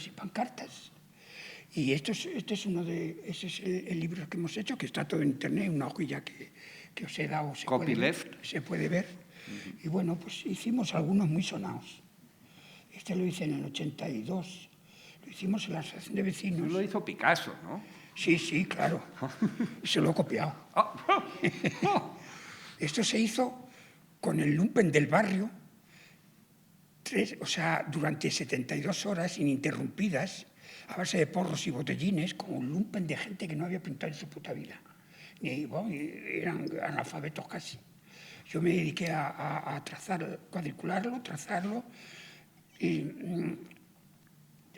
y pancartas. Y ese es el libro que hemos hecho, que está todo en internet, una hojilla que os he dado, se puede ver. Y bueno, pues hicimos algunos muy sonados. Este lo hice en el 82, lo hicimos en la asociación de vecinos. Lo hizo Picasso, ¿no? Sí, claro. Se lo he copiado. Esto se hizo con el lumpen del barrio, durante 72 horas ininterrumpidas, a base de porros y botellines, con un lumpen de gente que no había pintado en su puta vida. Eran analfabetos casi. Yo me dediqué a cuadricularlo, trazarlo, y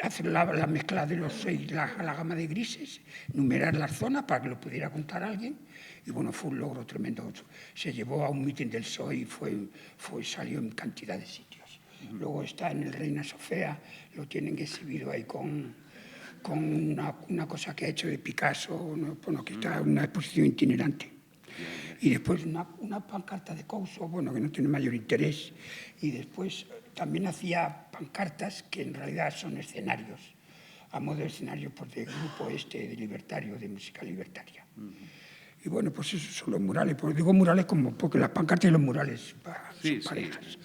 hacer la mezcla de los 6, la gama de grises, numerar las zonas para que lo pudiera contar alguien. Y bueno, fue un logro tremendo. Se llevó a un mitin del PSOE y salió en cantidad de sitios. Luego está en el Reina Sofía, lo tienen exhibido ahí con una cosa que ha hecho de Picasso, que está en una exposición itinerante. Y después una pancarta de Couso, que no tiene mayor interés. Y después también hacía pancartas que en realidad son escenarios. a modo de escenario pues, del grupo este de libertario, de música libertaria. Y bueno, pues esos son los murales. Pues digo murales como porque las pancartas y los murales son parejas.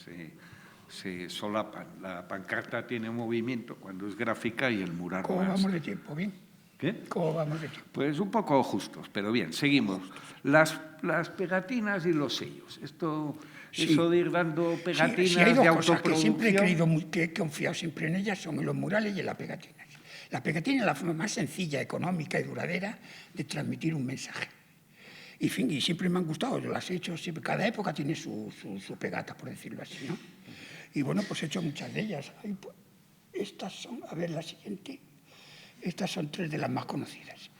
Se solapan. La pancarta tiene movimiento cuando es gráfica y el mural ¿Cómo más. vamos de tiempo? ¿Bien? ¿Qué? ¿Cómo vamos de tiempo? Pues un poco justos, pero bien, seguimos. Las pegatinas y los sellos. Eso de ir dando pegatinas sí, hay dos de cosas que autoproducción. siempre he creído, que he confiado siempre en ellas, son en los murales y en las pegatinas. La pegatina es la forma más sencilla, económica y duradera de transmitir un mensaje. Y, en fin, y siempre me han gustado, yo las he hecho, siempre, cada época tiene su pegata, por decirlo así, ¿no? Y bueno, pues he hecho muchas de ellas. Estas son, a ver, la siguiente, estas son 3 de las más conocidas.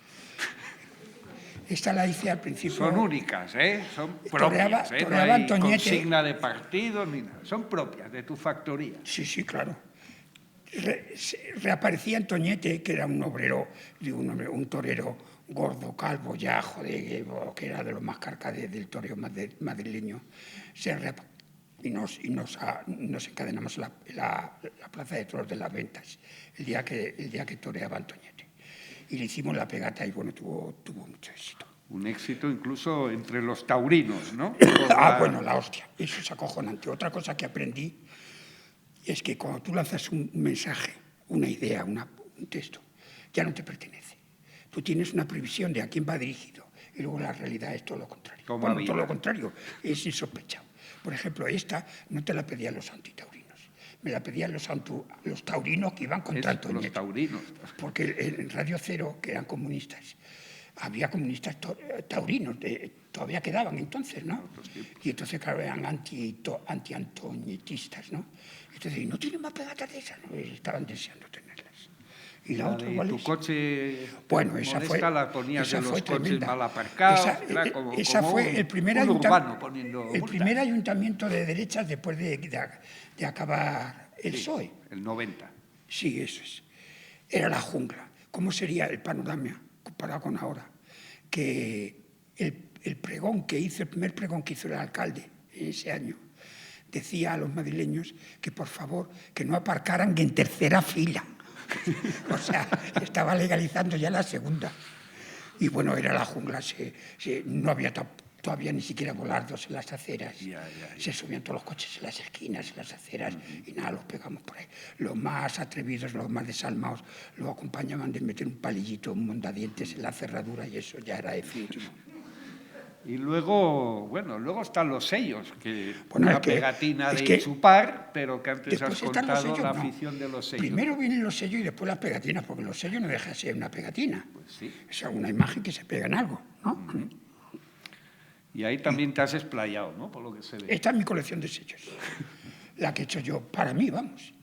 Esta la hice al principio. Son únicas, ¿eh? Son Toreaba propias, no hay Antoñete. consigna de partido ni nada. Son propias de tu factoría. Sí, sí, claro. Reaparecía Antoñete, que era un obrero, un torero gordo, calvo, ya, joder, que era de los más carcades del toreo madrileño. Y nos encadenamos en la plaza de toros de las ventas el día que toreaba Antoñete. Y le hicimos la pegata y bueno, tuvo mucho éxito. Un éxito incluso entre los taurinos, ¿no? Bueno, la hostia, eso es acojonante. Otra cosa que aprendí es que cuando tú lanzas un mensaje, una idea, un texto, ya no te pertenece. Tú tienes una previsión de a quién va dirigido y luego la realidad es todo lo contrario. Bueno, todo lo contrario, es insospechado. Por ejemplo, esta no te la pedían los antitaurinos, me la pedían los taurinos que iban contra Antoñete. Los taurinos. Porque en Radio Cero, que eran comunistas, había comunistas taurinos, todavía quedaban entonces, ¿no? Y entonces, claro, eran anti-antoñetistas, ¿no? Entonces, ¿no tienen más pegatas de esas? No, estaban deseando tenerlas. Y la otra, ¿cuál tu es? coche Bueno, esa fue, la ponías esa de los fue coches tremenda. mal aparcados. Esa fue el primer primer ayuntamiento de derechas después de acabar el PSOE. El 90. Sí, eso es. Era la jungla. ¿Cómo sería el panorama comparado con ahora? Que el primer pregón que hizo el alcalde en ese año, decía a los madrileños que por favor que no aparcaran en tercera fila. O sea, estaba legalizando ya la segunda. Y bueno, era la jungla, no había todavía ni siquiera volardos en las aceras. Se subían todos los coches en las esquinas, en las aceras, y nada, los pegamos por ahí. Los más atrevidos, los más desalmados, los acompañaban de meter un palillito, un mondadientes en la cerradura, y eso ya era definitivo. Y luego están los sellos, que bueno, una pegatina de chupar, pero que antes has contado la afición de los sellos. Primero vienen los sellos y después las pegatinas, porque los sellos no dejan de ser una pegatina. Pues sí. Es una imagen que se pega en algo, ¿no? Y ahí también te has explayado, ¿no? Por lo que se ve. Esta es mi colección de sellos, la que he hecho yo para mí, vamos.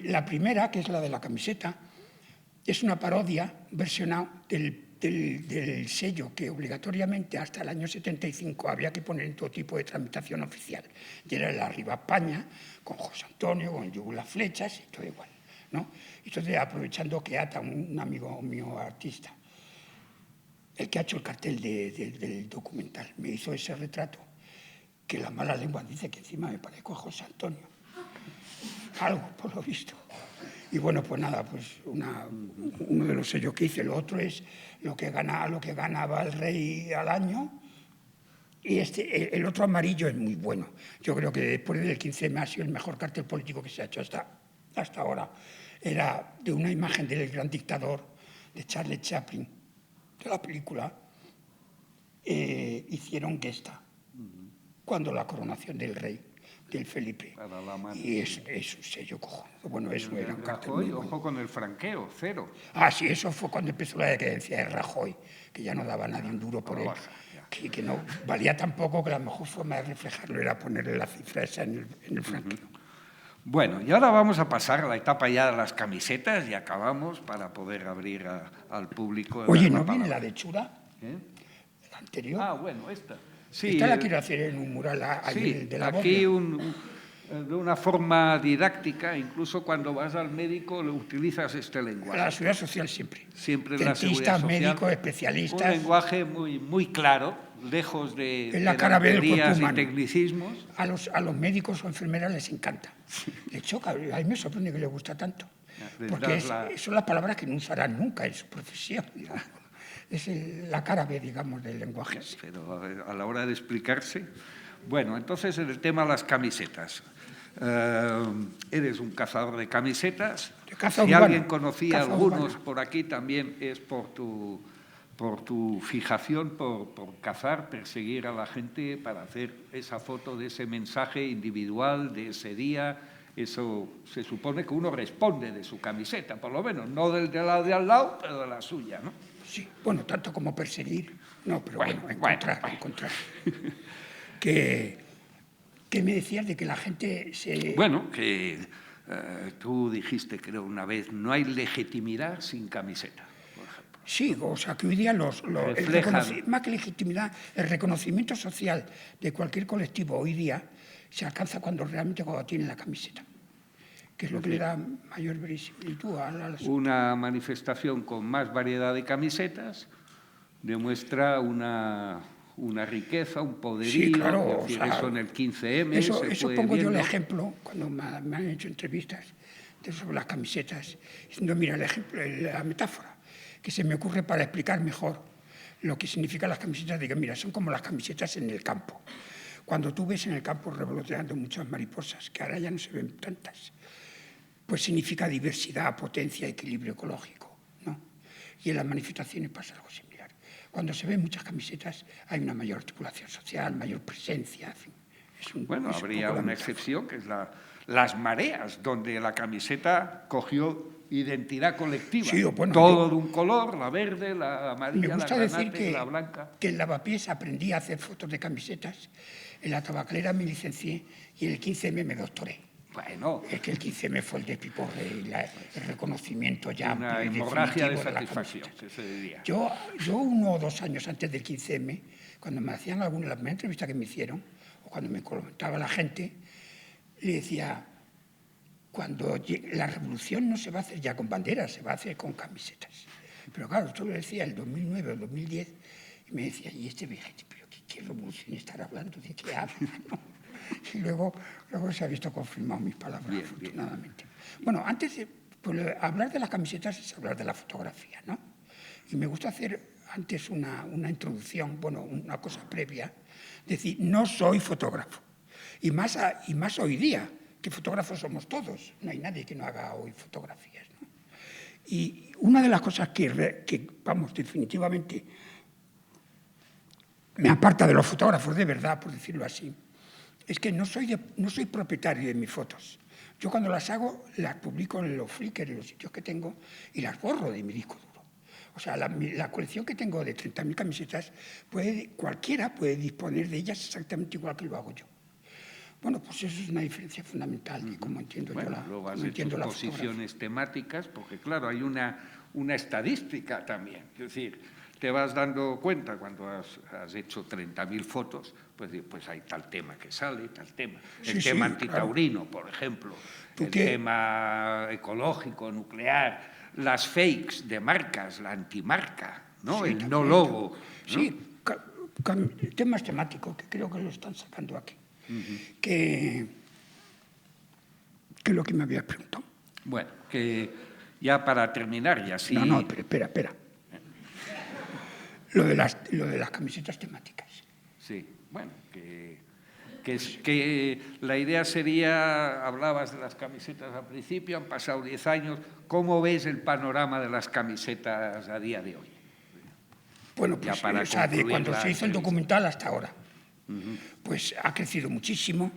La primera, que es la de la camiseta, es una parodia versionada del sello que obligatoriamente hasta el año 75 había que poner en todo tipo de tramitación oficial. Y era la Arriba España, con José Antonio, con Yugo Flechas y todo igual, ¿no? Entonces, aprovechando que Ata, un amigo mío artista, el que ha hecho el cartel del documental, me hizo ese retrato, que la mala lengua dice que encima me parezco a José Antonio. Algo, por lo visto. Y bueno, pues nada, pues uno de los sellos que hice. Lo otro es lo que ganaba el rey al año. Y el otro amarillo es muy bueno. Yo creo que después del 15M ha sido el mejor cartel político que se ha hecho hasta ahora. Era de una imagen del gran dictador, de Charles Chaplin, de la película. Hicieron Gesta, cuando la coronación del rey, del Felipe. Y es un sello cojonudo. Bueno, eso era un cartel muy bueno. Ojo con el franqueo, 0. Ah, sí, eso fue cuando empezó la decadencia de Rajoy, que ya no daba nadie un duro por él. Que no valía tampoco, que la mejor forma de reflejarlo era ponerle la cifra esa en el franqueo. Bueno, y ahora vamos a pasar a la etapa ya de las camisetas y acabamos para poder abrir al público. Oye, ¿no viene la de Chura? La anterior. Ah, bueno, esta. Sí, esta la quiero hacer en un mural de la aquí de una forma didáctica, incluso cuando vas al médico utilizas este lenguaje. La seguridad social siempre. Siempre la seguridad social. Médicos, especialistas. Un lenguaje muy claro, lejos de pedanterías y tecnicismos. A los médicos o enfermeras les encanta. De hecho, a mí me sorprende que les gusta tanto. Les porque das la- son las palabras que no usarán nunca en su profesión. ¿No? Es la cara B, digamos, del lenguaje. Pero a la hora de explicarse... Bueno, entonces en el tema de las camisetas. Eres un cazador de camisetas. De caza Si urbana, alguien conocía caza algunos urbana. por aquí, también es por tu fijación por cazar, perseguir a la gente para hacer esa foto de ese mensaje individual de ese día. Eso se supone que uno responde de su camiseta, por lo menos, no del de al lado, pero de la suya, ¿no? Sí, bueno, tanto como perseguir, no, pero Bueno, encontrar. Que me decías de que la gente se... Bueno, que tú dijiste, creo, una vez, no hay legitimidad sin camiseta, por ejemplo. Sí, o sea, que hoy día Reflejan. más que legitimidad, el reconocimiento social de cualquier colectivo hoy día se alcanza cuando tiene la camiseta, que es lo que le da mayor verisimilitud a las... Una manifestación con más variedad de camisetas demuestra una riqueza, un poderío. Sí, claro, es decir, o sea, eso en el 15M Eso fue pongo yo el viendo. ejemplo cuando me han hecho entrevistas sobre las camisetas, diciendo, mira, el ejemplo, la metáfora que se me ocurre para explicar mejor lo que significan las camisetas, digo, mira, son como las camisetas en el campo. Cuando tú ves en el campo revoloteando muchas mariposas, que ahora ya no se ven tantas, pues significa diversidad, potencia, equilibrio ecológico, ¿no? Y en las manifestaciones pasa algo similar. Cuando se ven muchas camisetas hay una mayor articulación social, mayor presencia, en fin. Bueno, es un habría poco la una metáfora. excepción, que es las mareas, donde la camiseta cogió identidad colectiva. Sí, bueno, todo de un color, la verde, la amarilla, Me gusta la decir granate, la blanca. que en Lavapiés aprendí a hacer fotos de camisetas, en la tabacalera me licencié y en el 15M me doctoré. Bueno, Es que el 15M fue el despiporre y el reconocimiento ya una amplio y hemorragia de definitivo la satisfacción, camiseta. que se diría. Yo 1 o 2 años antes del 15M, cuando me hacían las primeras entrevistas que me hicieron, o cuando me comentaba la gente, le decía, cuando la revolución no se va a hacer ya con banderas, se va a hacer con camisetas. Pero claro, esto lo decía el 2009 o el 2010, y me decía, y este vejete, pero ¿qué revolución estará hablando? ¿De qué habla? ¿No? Y luego se ha visto confirmado mis palabras, Bien, afortunadamente. Bueno, antes de hablar de las camisetas es hablar de la fotografía, ¿no? Y me gusta hacer antes una introducción, bueno, una cosa previa, decir, no soy fotógrafo. Y más hoy día, que fotógrafos somos todos, no hay nadie que no haga hoy fotografías, ¿no? Y una de las cosas que vamos, definitivamente me aparta de los fotógrafos de verdad, por decirlo así, es que no soy propietario de mis fotos. Yo cuando las hago, las publico en los Flickr, en los sitios que tengo, y las borro de mi disco duro. O sea, la colección que tengo de 30.000 camisetas, cualquiera puede disponer de ellas exactamente igual que lo hago yo. Bueno, pues eso es una diferencia fundamental, y como entiendo Bueno, yo luego has como hecho entiendo la posiciones temáticas, porque claro, hay una estadística también. Es decir, te vas dando cuenta cuando has hecho 30.000 fotos, pues hay tal tema que sale, tal tema. El Sí, tema sí, antitaurino, por ejemplo, el ¿Qué? tema ecológico, nuclear, las fakes de marcas, la antimarca, ¿no? Sí, El también, no logo. ¿no? Sí, temas temáticos que creo que lo están sacando aquí. Que lo que me habías preguntado. Bueno, que ya para terminar, y así... No, pero espera. Lo de las camisetas temáticas. Sí, bueno, que la idea sería, hablabas de las camisetas al principio, han pasado 10 años, ¿cómo ves el panorama de las camisetas a día de hoy? Bueno, Ya pues para o sea, de concluir cuando la se hizo el entrevista. documental hasta ahora, pues ha crecido muchísimo.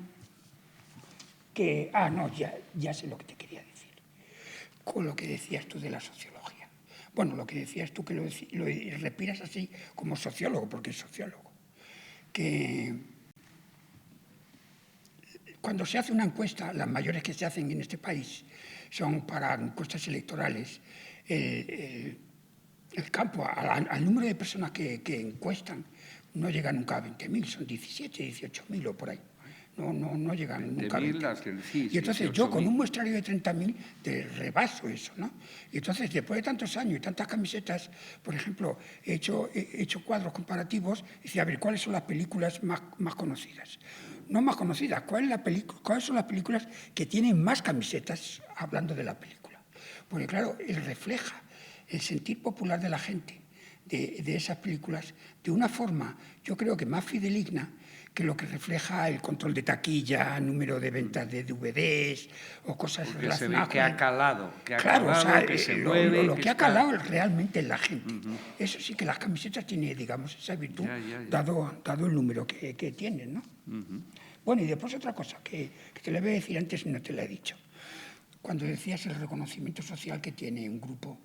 Ya sé lo que te quería decir. Con lo que decías tú de la sociología. Bueno, lo que decías tú que lo respiras así como sociólogo, porque es sociólogo. Que cuando se hace una encuesta, las mayores que se hacen en este país son para encuestas electorales, el campo, al número de personas que encuestan, no llega nunca a 20.000, son 17, 18.000 o por ahí. No llegan nunca a 20.000, 20.000. Y entonces yo con un muestrario de 30.000 te rebaso eso, ¿no? Y entonces después de tantos años y tantas camisetas, por ejemplo, he hecho cuadros comparativos y decía, a ver, ¿cuáles son las películas más conocidas? No más conocidas, ¿cuáles son las películas que tienen más camisetas hablando de la película? porque claro, él refleja el sentir popular de la gente de esas películas de una forma, yo creo que más fidedigna que lo que refleja el control de taquilla, número de ventas de DVDs o cosas Porque relacionadas se ve que ha calado, claro, o sea, que se mueve. lo que ha está... calado realmente en la gente. Eso sí que las camisetas tienen, digamos, esa virtud, dado el número que tienen, ¿no? Bueno, y después otra cosa que te le voy a decir antes y no te la he dicho. Cuando decías el reconocimiento social que tiene un grupo,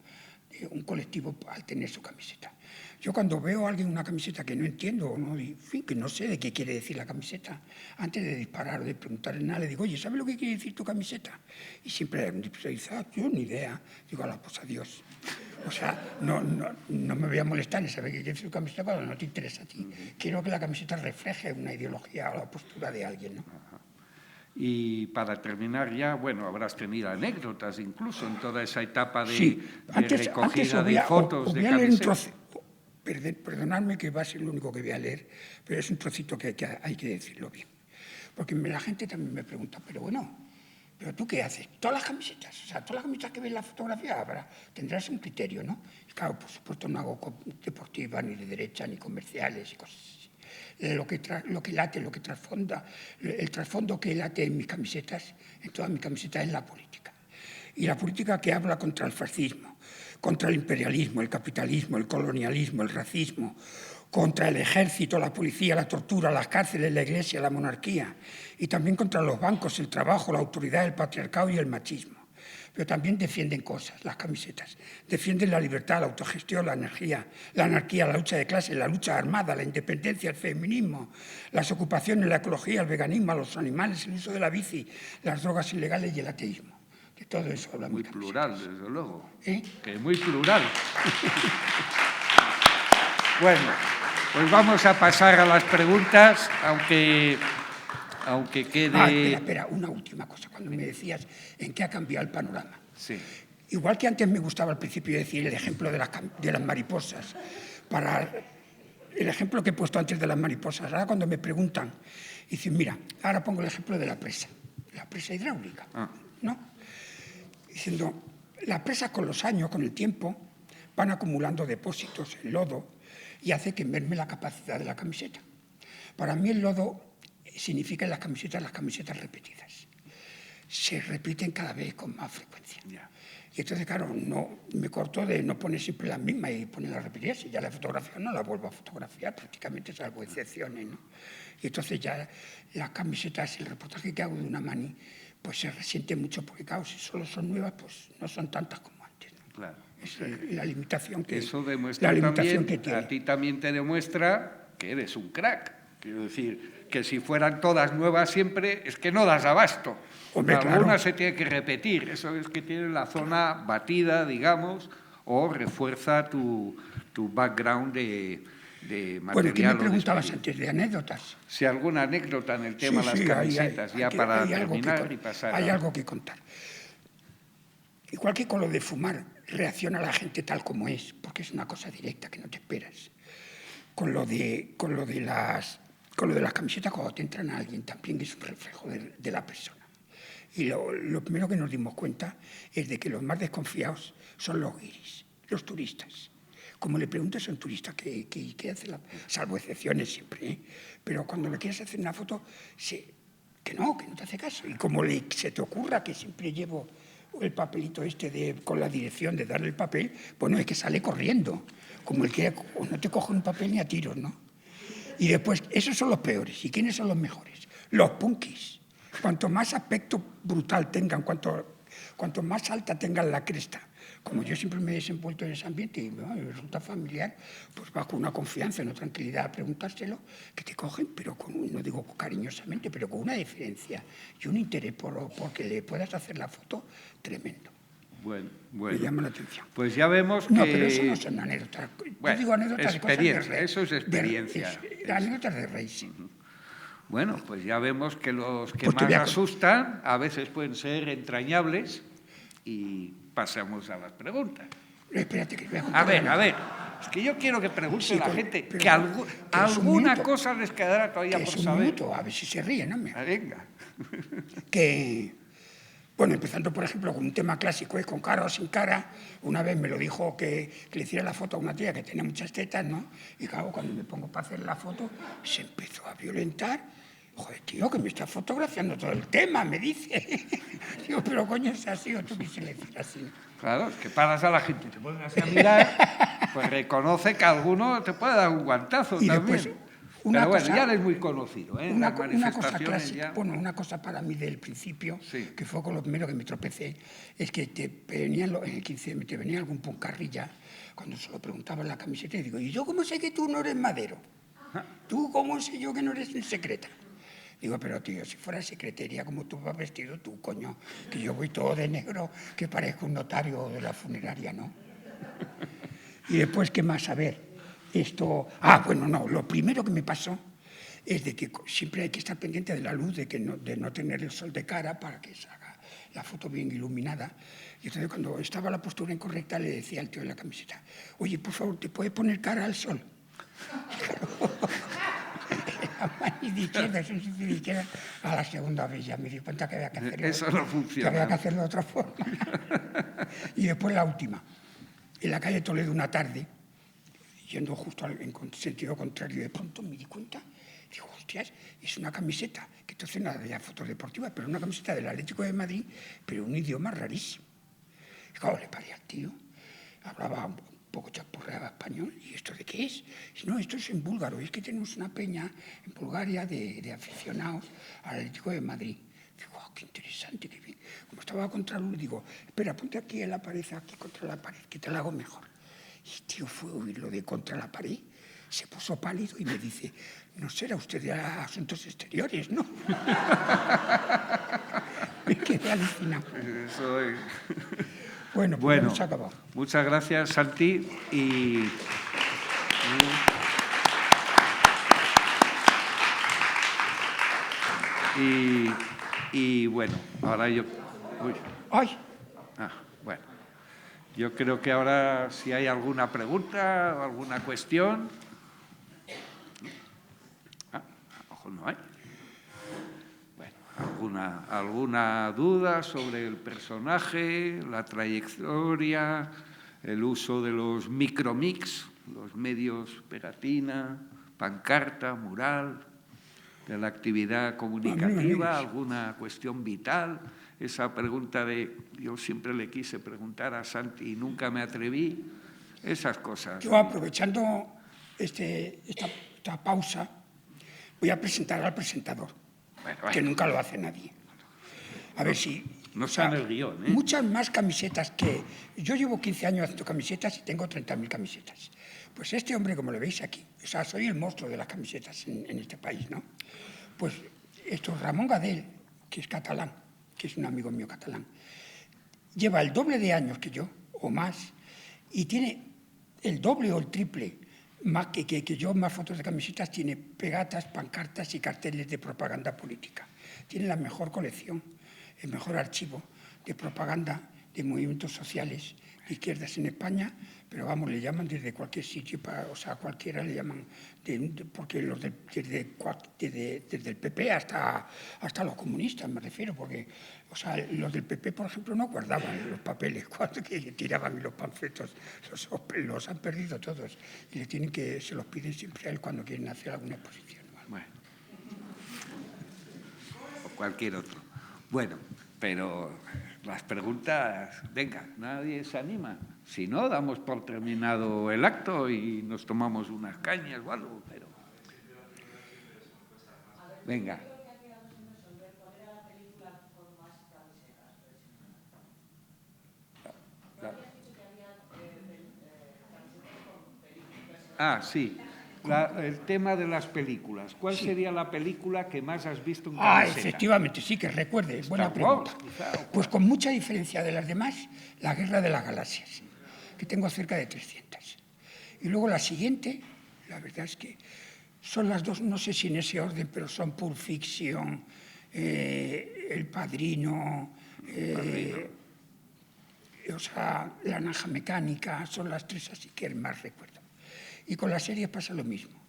un colectivo al tener su camiseta. Yo cuando veo a alguien una camiseta que no entiendo, o no, en fin, que no sé de qué quiere decir la camiseta, antes de disparar o de preguntarle nada, le digo, oye, ¿sabes lo que quiere decir tu camiseta? Y siempre me dice, yo ni idea. Digo, pues adiós. O sea, no me voy a molestar en saber qué quiere decir tu camiseta cuando no te interesa a ti. Quiero que la camiseta refleje una ideología o la postura de alguien, ¿no? Y para terminar ya, bueno, habrás tenido anécdotas incluso en toda esa etapa de, sí. Antes recogida de fotos, de camisetas. Perdonadme que va a ser lo único que voy a leer, pero es un trocito que hay que decirlo bien. Porque la gente también me pregunta, pero bueno, ¿pero tú qué haces? Todas las camisetas, o sea, todas las camisetas que ves en la fotografía, tendrás un criterio, ¿no? Y claro, por supuesto no hago deportivas, ni de derecha, ni comerciales y cosas así. Lo que late, lo que trasfonda, el trasfondo que late en mis camisetas, en todas mis camisetas, es la política. Y la política que habla contra el fascismo, contra el imperialismo, el capitalismo, el colonialismo, el racismo, contra el ejército, la policía, la tortura, las cárceles, la iglesia, la monarquía, y también contra los bancos, el trabajo, la autoridad, el patriarcado y el machismo. Pero también defienden cosas, las camisetas. Defienden la libertad, la autogestión, la anarquía, la lucha de clases, la lucha armada, la independencia, el feminismo, las ocupaciones, la ecología, el veganismo, los animales, el uso de la bici, las drogas ilegales y el ateísmo. De todo eso hablamos. Muy plural, desde luego. ¿Eh? Que muy plural. Bueno, pues vamos a pasar a las preguntas, aunque quede... Espera, una última cosa. Cuando me decías en qué ha cambiado el panorama. Sí. Igual que antes me gustaba al principio decir el ejemplo de las mariposas, para el ejemplo que he puesto antes de las mariposas, ahora cuando me preguntan, dicen, mira, ahora pongo el ejemplo de la presa hidráulica, ¿no? Diciendo, las presas con los años, con el tiempo, van acumulando depósitos en lodo y hace que merme la capacidad de la camiseta. Para mí el lodo significa en las camisetas repetidas. Se repiten cada vez con más frecuencia. Y entonces, claro, me corto de no poner siempre las mismas y poner las repetidas. Y ya la fotografía no la vuelvo a fotografiar, prácticamente salvo excepciones, ¿no? Y entonces ya las camisetas, el reportaje que hago de una mani, pues se resiente mucho porque, claro, si solo son nuevas, pues no son tantas como antes, ¿no? Claro. Es la limitación que eso demuestra también, que tiene. A ti también te demuestra que eres un crack. Quiero decir, que si fueran todas nuevas siempre, es que no das abasto. Hombre, alguna claro. se tiene que repetir. Eso es que tiene la zona batida, digamos, o refuerza tu background de material. Bueno, ¿qué me preguntabas antes de anécdotas? Si alguna anécdota en el tema de las camisetas, para terminar y pasar. Hay algo que contar. Igual que con lo de fumar, reacciona la gente tal como es, porque es una cosa directa que no te esperas. Con lo de las camisetas, cuando te entran a alguien, también es un reflejo de la persona. Y lo primero que nos dimos cuenta es de que los más desconfiados son los guiris, los turistas. Como le preguntas a un turista qué hace, salvo excepciones siempre, ¿eh? Pero cuando le quieres hacer una foto, que no te hace caso. Y como se te ocurra que siempre llevo el papelito con la dirección de darle el papel, bueno, es que sale corriendo. Como el que no te coge un papel ni a tiros, ¿no? Y después, esos son los peores. ¿Y quiénes son los mejores? Los punkis. Cuanto más aspecto brutal tengan, cuanto más alta tengan la cresta. Como yo siempre me he desenvuelto en ese ambiente y me resulta familiar, pues vas con una confianza, una tranquilidad a preguntárselo, que te cogen, pero no digo cariñosamente, pero con una deferencia y un interés porque le puedas hacer la foto tremendo. Bueno. Me llama la atención. Pues ya vemos que... No, pero eso no son anécdotas. Bueno, yo digo anécdotas experiencia, de cosas de rey. eso es experiencia. Anécdotas de rey, sí. Bueno, pues ya vemos que los que Pues más asustan a veces pueden ser entrañables y pasamos a las preguntas. Espérate, que voy a contar. A ver. Es que yo quiero que pregunte la gente que alguna cosa les quedará todavía por es un saber. minuto, a ver si se ríen, ¿no? Venga. Bueno, empezando, por ejemplo, con un tema clásico, con cara o sin cara. Una vez me lo dijo que le hiciera la foto a una tía que tenía muchas tetas, ¿no? Y claro, cuando me pongo para hacer la foto, se empezó a violentar. Joder, tío, que me estás fotografiando todo el tema, me dice. Digo, pero coño, es así, o tú quise decir así. Claro, es que paras a la gente y te ponen así a mirar, pues reconoce que alguno te puede dar un guantazo Y también. después, Pero bueno, ya eres muy conocido, ¿eh? Una Las cosa manifestaciones clásica, ya... bueno, una cosa para mí del principio, Sí. que fue con lo primero que me tropecé, es que en el 15M te venía algún puncarrilla cuando se lo preguntaba en la camiseta y digo, ¿y yo cómo sé que tú no eres Madero? ¿Tú cómo sé yo que no eres secreta? Digo, pero tío, si fuera secretaria como tú vas vestido, tú, coño, que yo voy todo de negro, que parezco un notario de la funeraria, ¿no? Y después, ¿qué más? A ver, esto... bueno, no, lo primero que me pasó es de que siempre hay que estar pendiente de la luz, de no tener el sol de cara para que se haga la foto bien iluminada. Y entonces, cuando estaba la postura incorrecta, le decía al tío de la camiseta, oye, por favor, ¿te puedes poner cara al sol? A la segunda vez ya me di cuenta que había que hacerlo. Eso no funciona. Que había que hacerlo de otra forma. Y después la última. En la calle Toledo una tarde, yendo justo en sentido contrario, de pronto me di cuenta, digo, hostias, es una camiseta, que entonces nada de fotos deportivas, pero una camiseta del Atlético de Madrid, pero un idioma rarísimo. Y claro, le paré al tío, hablaba un poco chapurreaba español, ¿y esto de qué es? Y no, esto es en búlgaro, es que tenemos una peña en Bulgaria de aficionados al Atlético de Madrid. Digo, qué interesante, qué bien. Como estaba contra luz, digo, espera, ponte aquí en la pared, aquí contra la pared, que te la hago mejor. Y tío, fue a oír lo de contra la pared, se puso pálido y me dice, no será usted de Asuntos Exteriores, ¿no? Me quedé alucinado. Eso es... Bueno, pues ya hemos acabado. Muchas gracias, Santi. Y bueno, ahora yo... Uy. ¡Ay! Bueno, yo creo que ahora si hay alguna pregunta o alguna cuestión... a lo mejor no hay. ¿Alguna duda sobre el personaje, la trayectoria, el uso de los micromix, los medios pegatina, pancarta, mural, de la actividad comunicativa, alguna cuestión vital? Esa pregunta yo siempre le quise preguntar a Santi y nunca me atreví, esas cosas. Yo, aprovechando esta pausa, voy a presentar al presentador. Bueno, que nunca lo hace nadie. A ver si... No está en el guión, ¿eh? Muchas más camisetas que... Yo llevo 15 años haciendo camisetas y tengo 30.000 camisetas. Pues este hombre, como lo veis aquí, soy el monstruo de las camisetas en este país, ¿no? Pues Ramón Gadel, que es catalán, que es un amigo mío catalán, lleva el doble de años que yo, o más, y tiene el doble o el triple más que yo, más fotos de camisetas, tiene pegatas, pancartas y carteles de propaganda política. Tiene la mejor colección, el mejor archivo de propaganda de movimientos sociales de izquierdas en España, pero vamos, le llaman desde cualquier sitio, cualquiera le llaman, porque desde el PP hasta los comunistas, me refiero, porque los del PP, por ejemplo, no guardaban los papeles cuando tiraban los panfletos, los han perdido todos y se los piden siempre a él cuando quieren hacer alguna exposición. Bueno. O cualquier otro. Bueno, pero las preguntas, venga, nadie se anima. Si no, damos por terminado el acto y nos tomamos unas cañas o algo, pero... Venga. Sí. El tema de las películas. ¿Cuál sería la película que más has visto en camiseta? Efectivamente, sí, que recuerde. Buena pregunta. Pues con mucha diferencia de las demás, La Guerra de las Galaxias, que tengo cerca de 300. Y luego la siguiente, la verdad es que son las dos, no sé si en ese orden, pero son Pulp Fiction, El Padrino, La Naranja Mecánica, son las tres así que más recuerdo. Y con las series pasa lo mismo.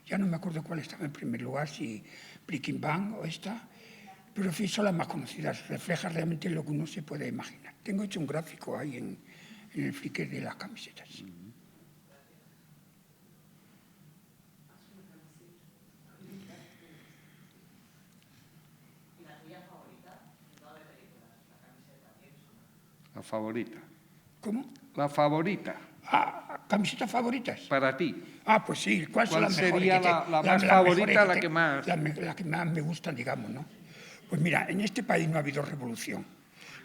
Ya no me acuerdo cuál estaba en primer lugar, si Breaking Bad o esta, Pero en fin, son las más conocidas, refleja realmente lo que uno se puede imaginar. Tengo hecho un gráfico ahí en el Flickr de las camisetas. La favorita. ¿Cómo? La favorita. ¿Camisetas favoritas? Para ti. Pues sí, ¿cuáles son ¿Cuál las mejores? sería la más favorita, la que más? La que más me gustan, digamos, ¿no? Pues mira, en este país no ha habido revolución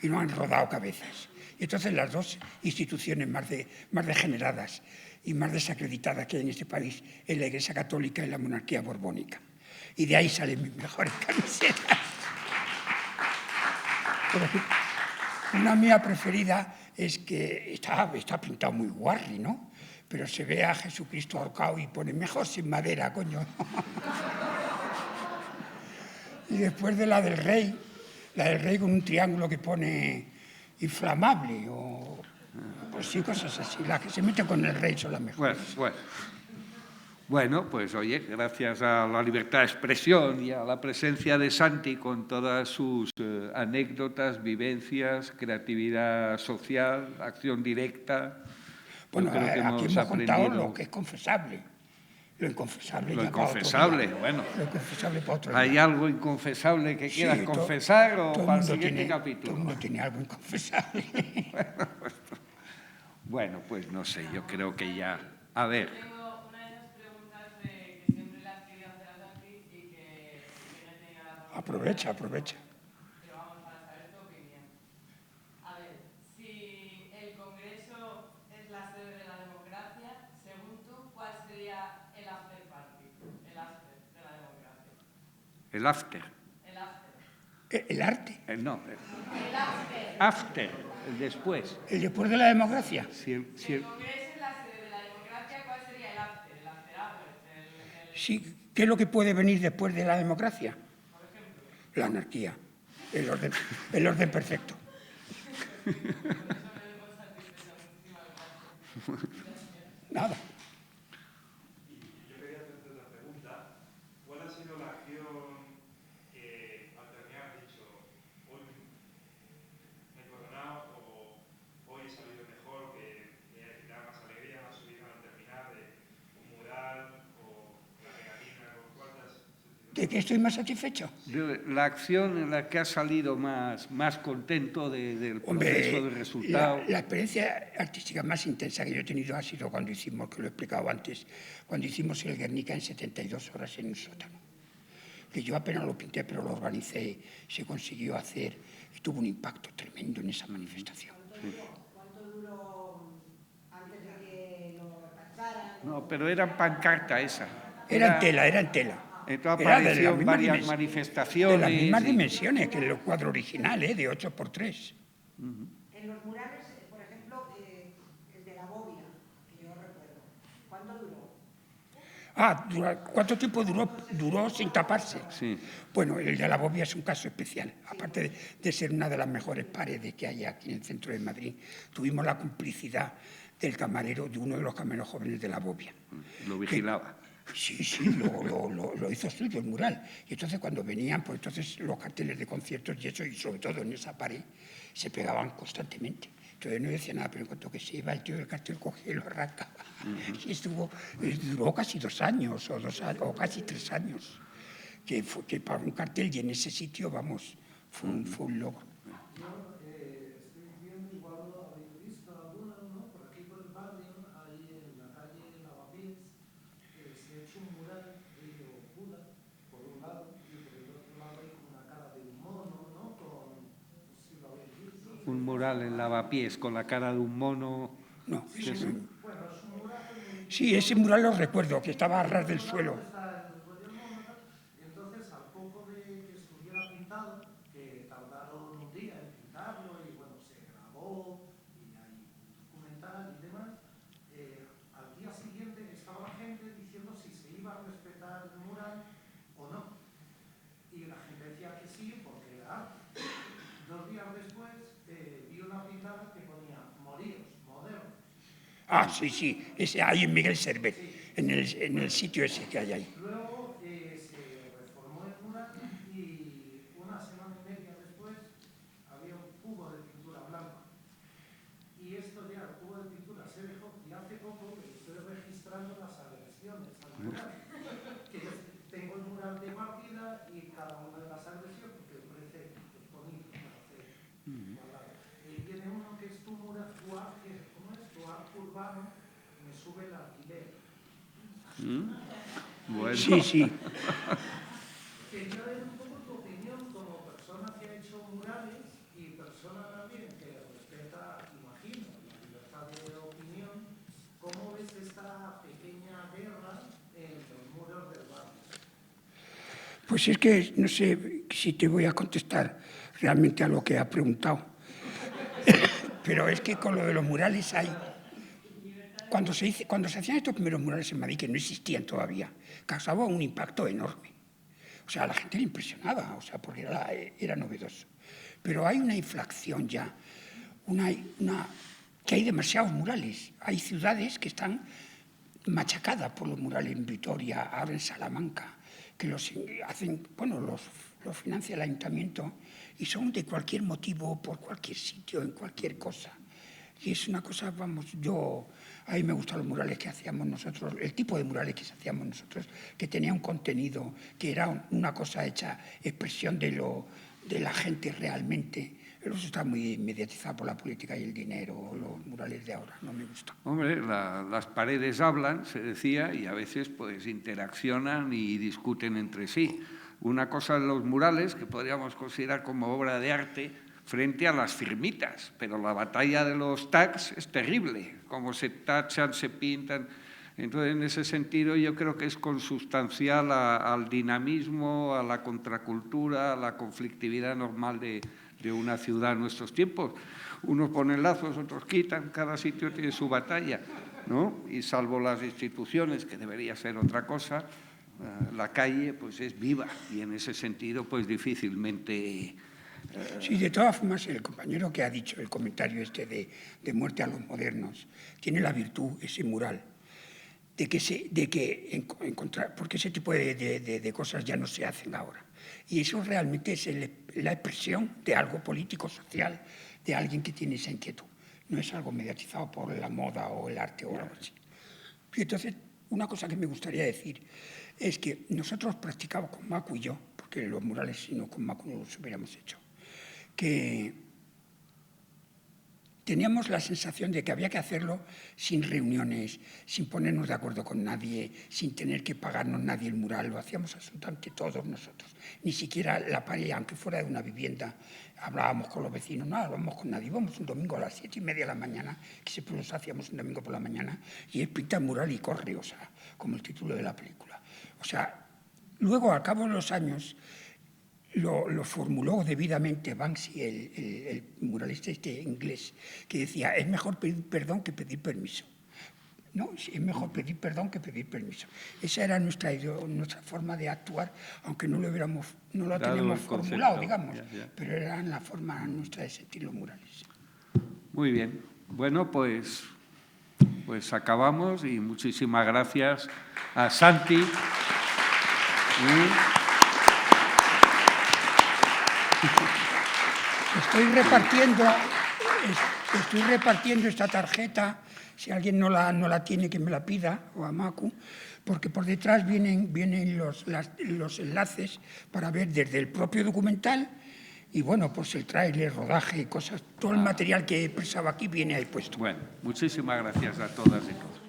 y no han rodado cabezas. Y entonces las dos instituciones más degeneradas y más desacreditadas que hay en este país es la Iglesia Católica y la monarquía borbónica. Y de ahí salen mis mejores camisetas. Una mía preferida es que está pintado muy guarri, ¿no? Pero se ve a Jesucristo ahorcado y pone mejor sin madera, coño. Y después de la del rey con un triángulo que pone inflamable o pues sí, cosas así. Las que se meten con el rey son las mejores. Bueno, pues oye, gracias a la libertad de expresión y a la presencia de Santi con todas sus anécdotas, vivencias, creatividad social, acción directa. Bueno, aquí hemos contado lo que es confesable. Lo inconfesable ya para otro día. Bueno. Lo inconfesable para otro día. ¿Hay algo inconfesable que quieras confesar o para el siguiente capítulo? Todo el mundo tiene algo inconfesable. Bueno, pues no sé, yo creo que ya... A ver. Tengo una de esas preguntas que siempre las quería hacer a Santi y que no tenía la Aprovecha. Pero vamos a saber tu opinión. A ver, si el Congreso es la sede de la democracia, según tú, ¿cuál sería el after party? El after de la democracia. El after. El after. ¿El arte? No. El after. After, el después. ¿El después de la democracia? Si el Si el Congreso es la sede de la democracia, ¿cuál sería el after? El after hours. Sí, ¿qué es lo que puede venir después de la democracia? Por ejemplo. La anarquía, el orden perfecto. Nada. Yo quería hacerte otra pregunta. ¿Cuál ha sido la acción que al terminar has dicho, hoy me he coronado o hoy he salido mejor, que me da más alegría, más subida al terminar, de un mural o la pegatina, o cuántas? ¿De qué estoy más satisfecho? La acción en la que has salido más contento del proceso de resultado. La experiencia artística más intensa que yo he tenido ha sido cuando hicimos, que lo he explicado antes, cuando hicimos el Guernica en 72 horas en un sótano. Que yo apenas lo pinté, pero lo organicé, se consiguió hacer y tuvo un impacto tremendo en esa manifestación. ¿Cuánto duró antes de que lo repasaran? No, pero era pancarta esa. Era en tela. Entonces Era de apareció las en mismas varias manifestaciones. De las mismas dimensiones que el cuadro original, de 8x3. En los murales, por ejemplo, el de la Bobia, que yo recuerdo, ¿cuánto duró? ¿Cuánto tiempo duró sin taparse? Sí. Bueno, el de la Bobia es un caso especial. Aparte de ser una de las mejores paredes que hay aquí en el centro de Madrid, tuvimos la complicidad del camarero, de uno de los camareros jóvenes de la Bobia. Lo vigilaba. Sí, lo hizo suyo el mural. Y entonces cuando venían, pues entonces los carteles de conciertos y eso, y sobre todo en esa pared, se pegaban constantemente. Entonces no decía nada, pero en cuanto que se iba el tío del cartel cogía y lo arrancaba. Y duró casi 2 años o casi 3 años, que para un cartel y en ese sitio, vamos, fue un logro. Estoy viendo, igual habéis visto alguna, ¿no? Por aquí por el barrio, ahí en la calle Lavapiés, se ha hecho un mural de Buda, por un lado, y por el otro lado hay como una cara de un mono, ¿no? No sé si lo habéis visto. Un mural en Lavapiés con la cara de un mono. No, ese Sí, no. bueno, es un mural. Sí, ese mural lo recuerdo, que estaba a ras del suelo. Está después del mono, y entonces al poco de que estuviera pintado, que tardaron un día en pintarlo y bueno, se grabó y hay un documental y demás, al día siguiente estaba la gente diciendo si se iba a respetar el mural o no. Y la gente decía que sí porque era arte. 2 días después vi una pintada que ponía moríos, modernos. Sí, ese ahí en Miguel Servet, en el sitio ese que hay ahí. Luego se reformó el mural y una semana el cubo de pintura se dejó y hace poco estoy registrando las agresiones al mural. Que tengo el mural de partida y cada una de las agresiones, porque me parece bonito para hacer. Y tiene uno que es tu mural, ¿cómo es? Tu arte urbano, me sube el alquiler. Bueno. Sí, sí. Quería ver un poco tu opinión como persona que ha hecho murales y persona también que respeta, imagino, la libertad de opinión. ¿Cómo ves esta pequeña guerra en los muros del barrio? Pues es que no sé si te voy a contestar realmente a lo que ha preguntado. Pero es que con lo de los murales hay... Cuando se hacían estos primeros murales en Madrid, que no existían todavía, causaba un impacto enorme. O sea, a la gente le impresionaba, o sea, porque era novedoso. Pero hay una inflación ya, que hay demasiados murales. Hay ciudades que están machacadas por los murales en Vitoria, ahora en Salamanca, que los hacen, bueno, los financia el ayuntamiento y son de cualquier motivo, por cualquier sitio, en cualquier cosa. Y es una cosa, vamos, a mí me gustan los murales que hacíamos nosotros, el tipo de murales que hacíamos nosotros, que tenía un contenido, que era una cosa hecha, expresión de la gente realmente. Eso está muy mediatizado por la política y el dinero, los murales de ahora, no me gustan. Hombre, las paredes hablan, se decía, y a veces pues interaccionan y discuten entre sí. Una cosa de los murales, que podríamos considerar como obra de arte, frente a las firmitas, pero la batalla de los tags es terrible, cómo se tachan, se pintan. Entonces, en ese sentido, yo creo que es consustancial al dinamismo, a la contracultura, a la conflictividad normal de una ciudad en nuestros tiempos. Unos ponen lazos, otros quitan, cada sitio tiene su batalla, ¿no? Y salvo las instituciones, que debería ser otra cosa, la calle pues es viva y en ese sentido pues difícilmente... Sí, de todas formas, el compañero que ha dicho el comentario este de muerte a los modernos tiene la virtud, ese mural, de que encontrar, porque ese tipo de cosas ya no se hacen ahora. Y eso realmente es la expresión de algo político, social, de alguien que tiene esa inquietud. No es algo mediatizado por la moda o el arte o algo así. Y entonces, una cosa que me gustaría decir es que nosotros practicamos con Macu y yo, porque los murales si no con Macu no los hubiéramos hecho, que teníamos la sensación de que había que hacerlo sin reuniones, sin ponernos de acuerdo con nadie, sin tener que pagarnos nadie el mural, lo hacíamos absolutamente todos nosotros. Ni siquiera la pareja, aunque fuera de una vivienda, hablábamos con los vecinos, no hablábamos con nadie. Íbamos un domingo a las 7:30 de la mañana, que siempre los hacíamos un domingo por la mañana, y él pinta el mural y corre, o sea, como el título de la película. O sea, luego, al cabo de los años, lo formuló debidamente Banksy, el muralista este inglés, que decía, es mejor pedir perdón que pedir permiso. No, es mejor pedir perdón que pedir permiso. Esa era nuestra forma de actuar, aunque no lo teníamos formulado, digamos, pero era la forma nuestra de sentir los murales. Muy bien. Bueno, pues acabamos y muchísimas gracias a Santi. Estoy repartiendo esta tarjeta, si alguien no la tiene que me la pida, o a Macu, porque por detrás vienen los enlaces para ver desde el propio documental y bueno, pues el tráiler, rodaje y cosas, todo el material que he expresado aquí viene ahí puesto. Bueno, muchísimas gracias a todas y todos.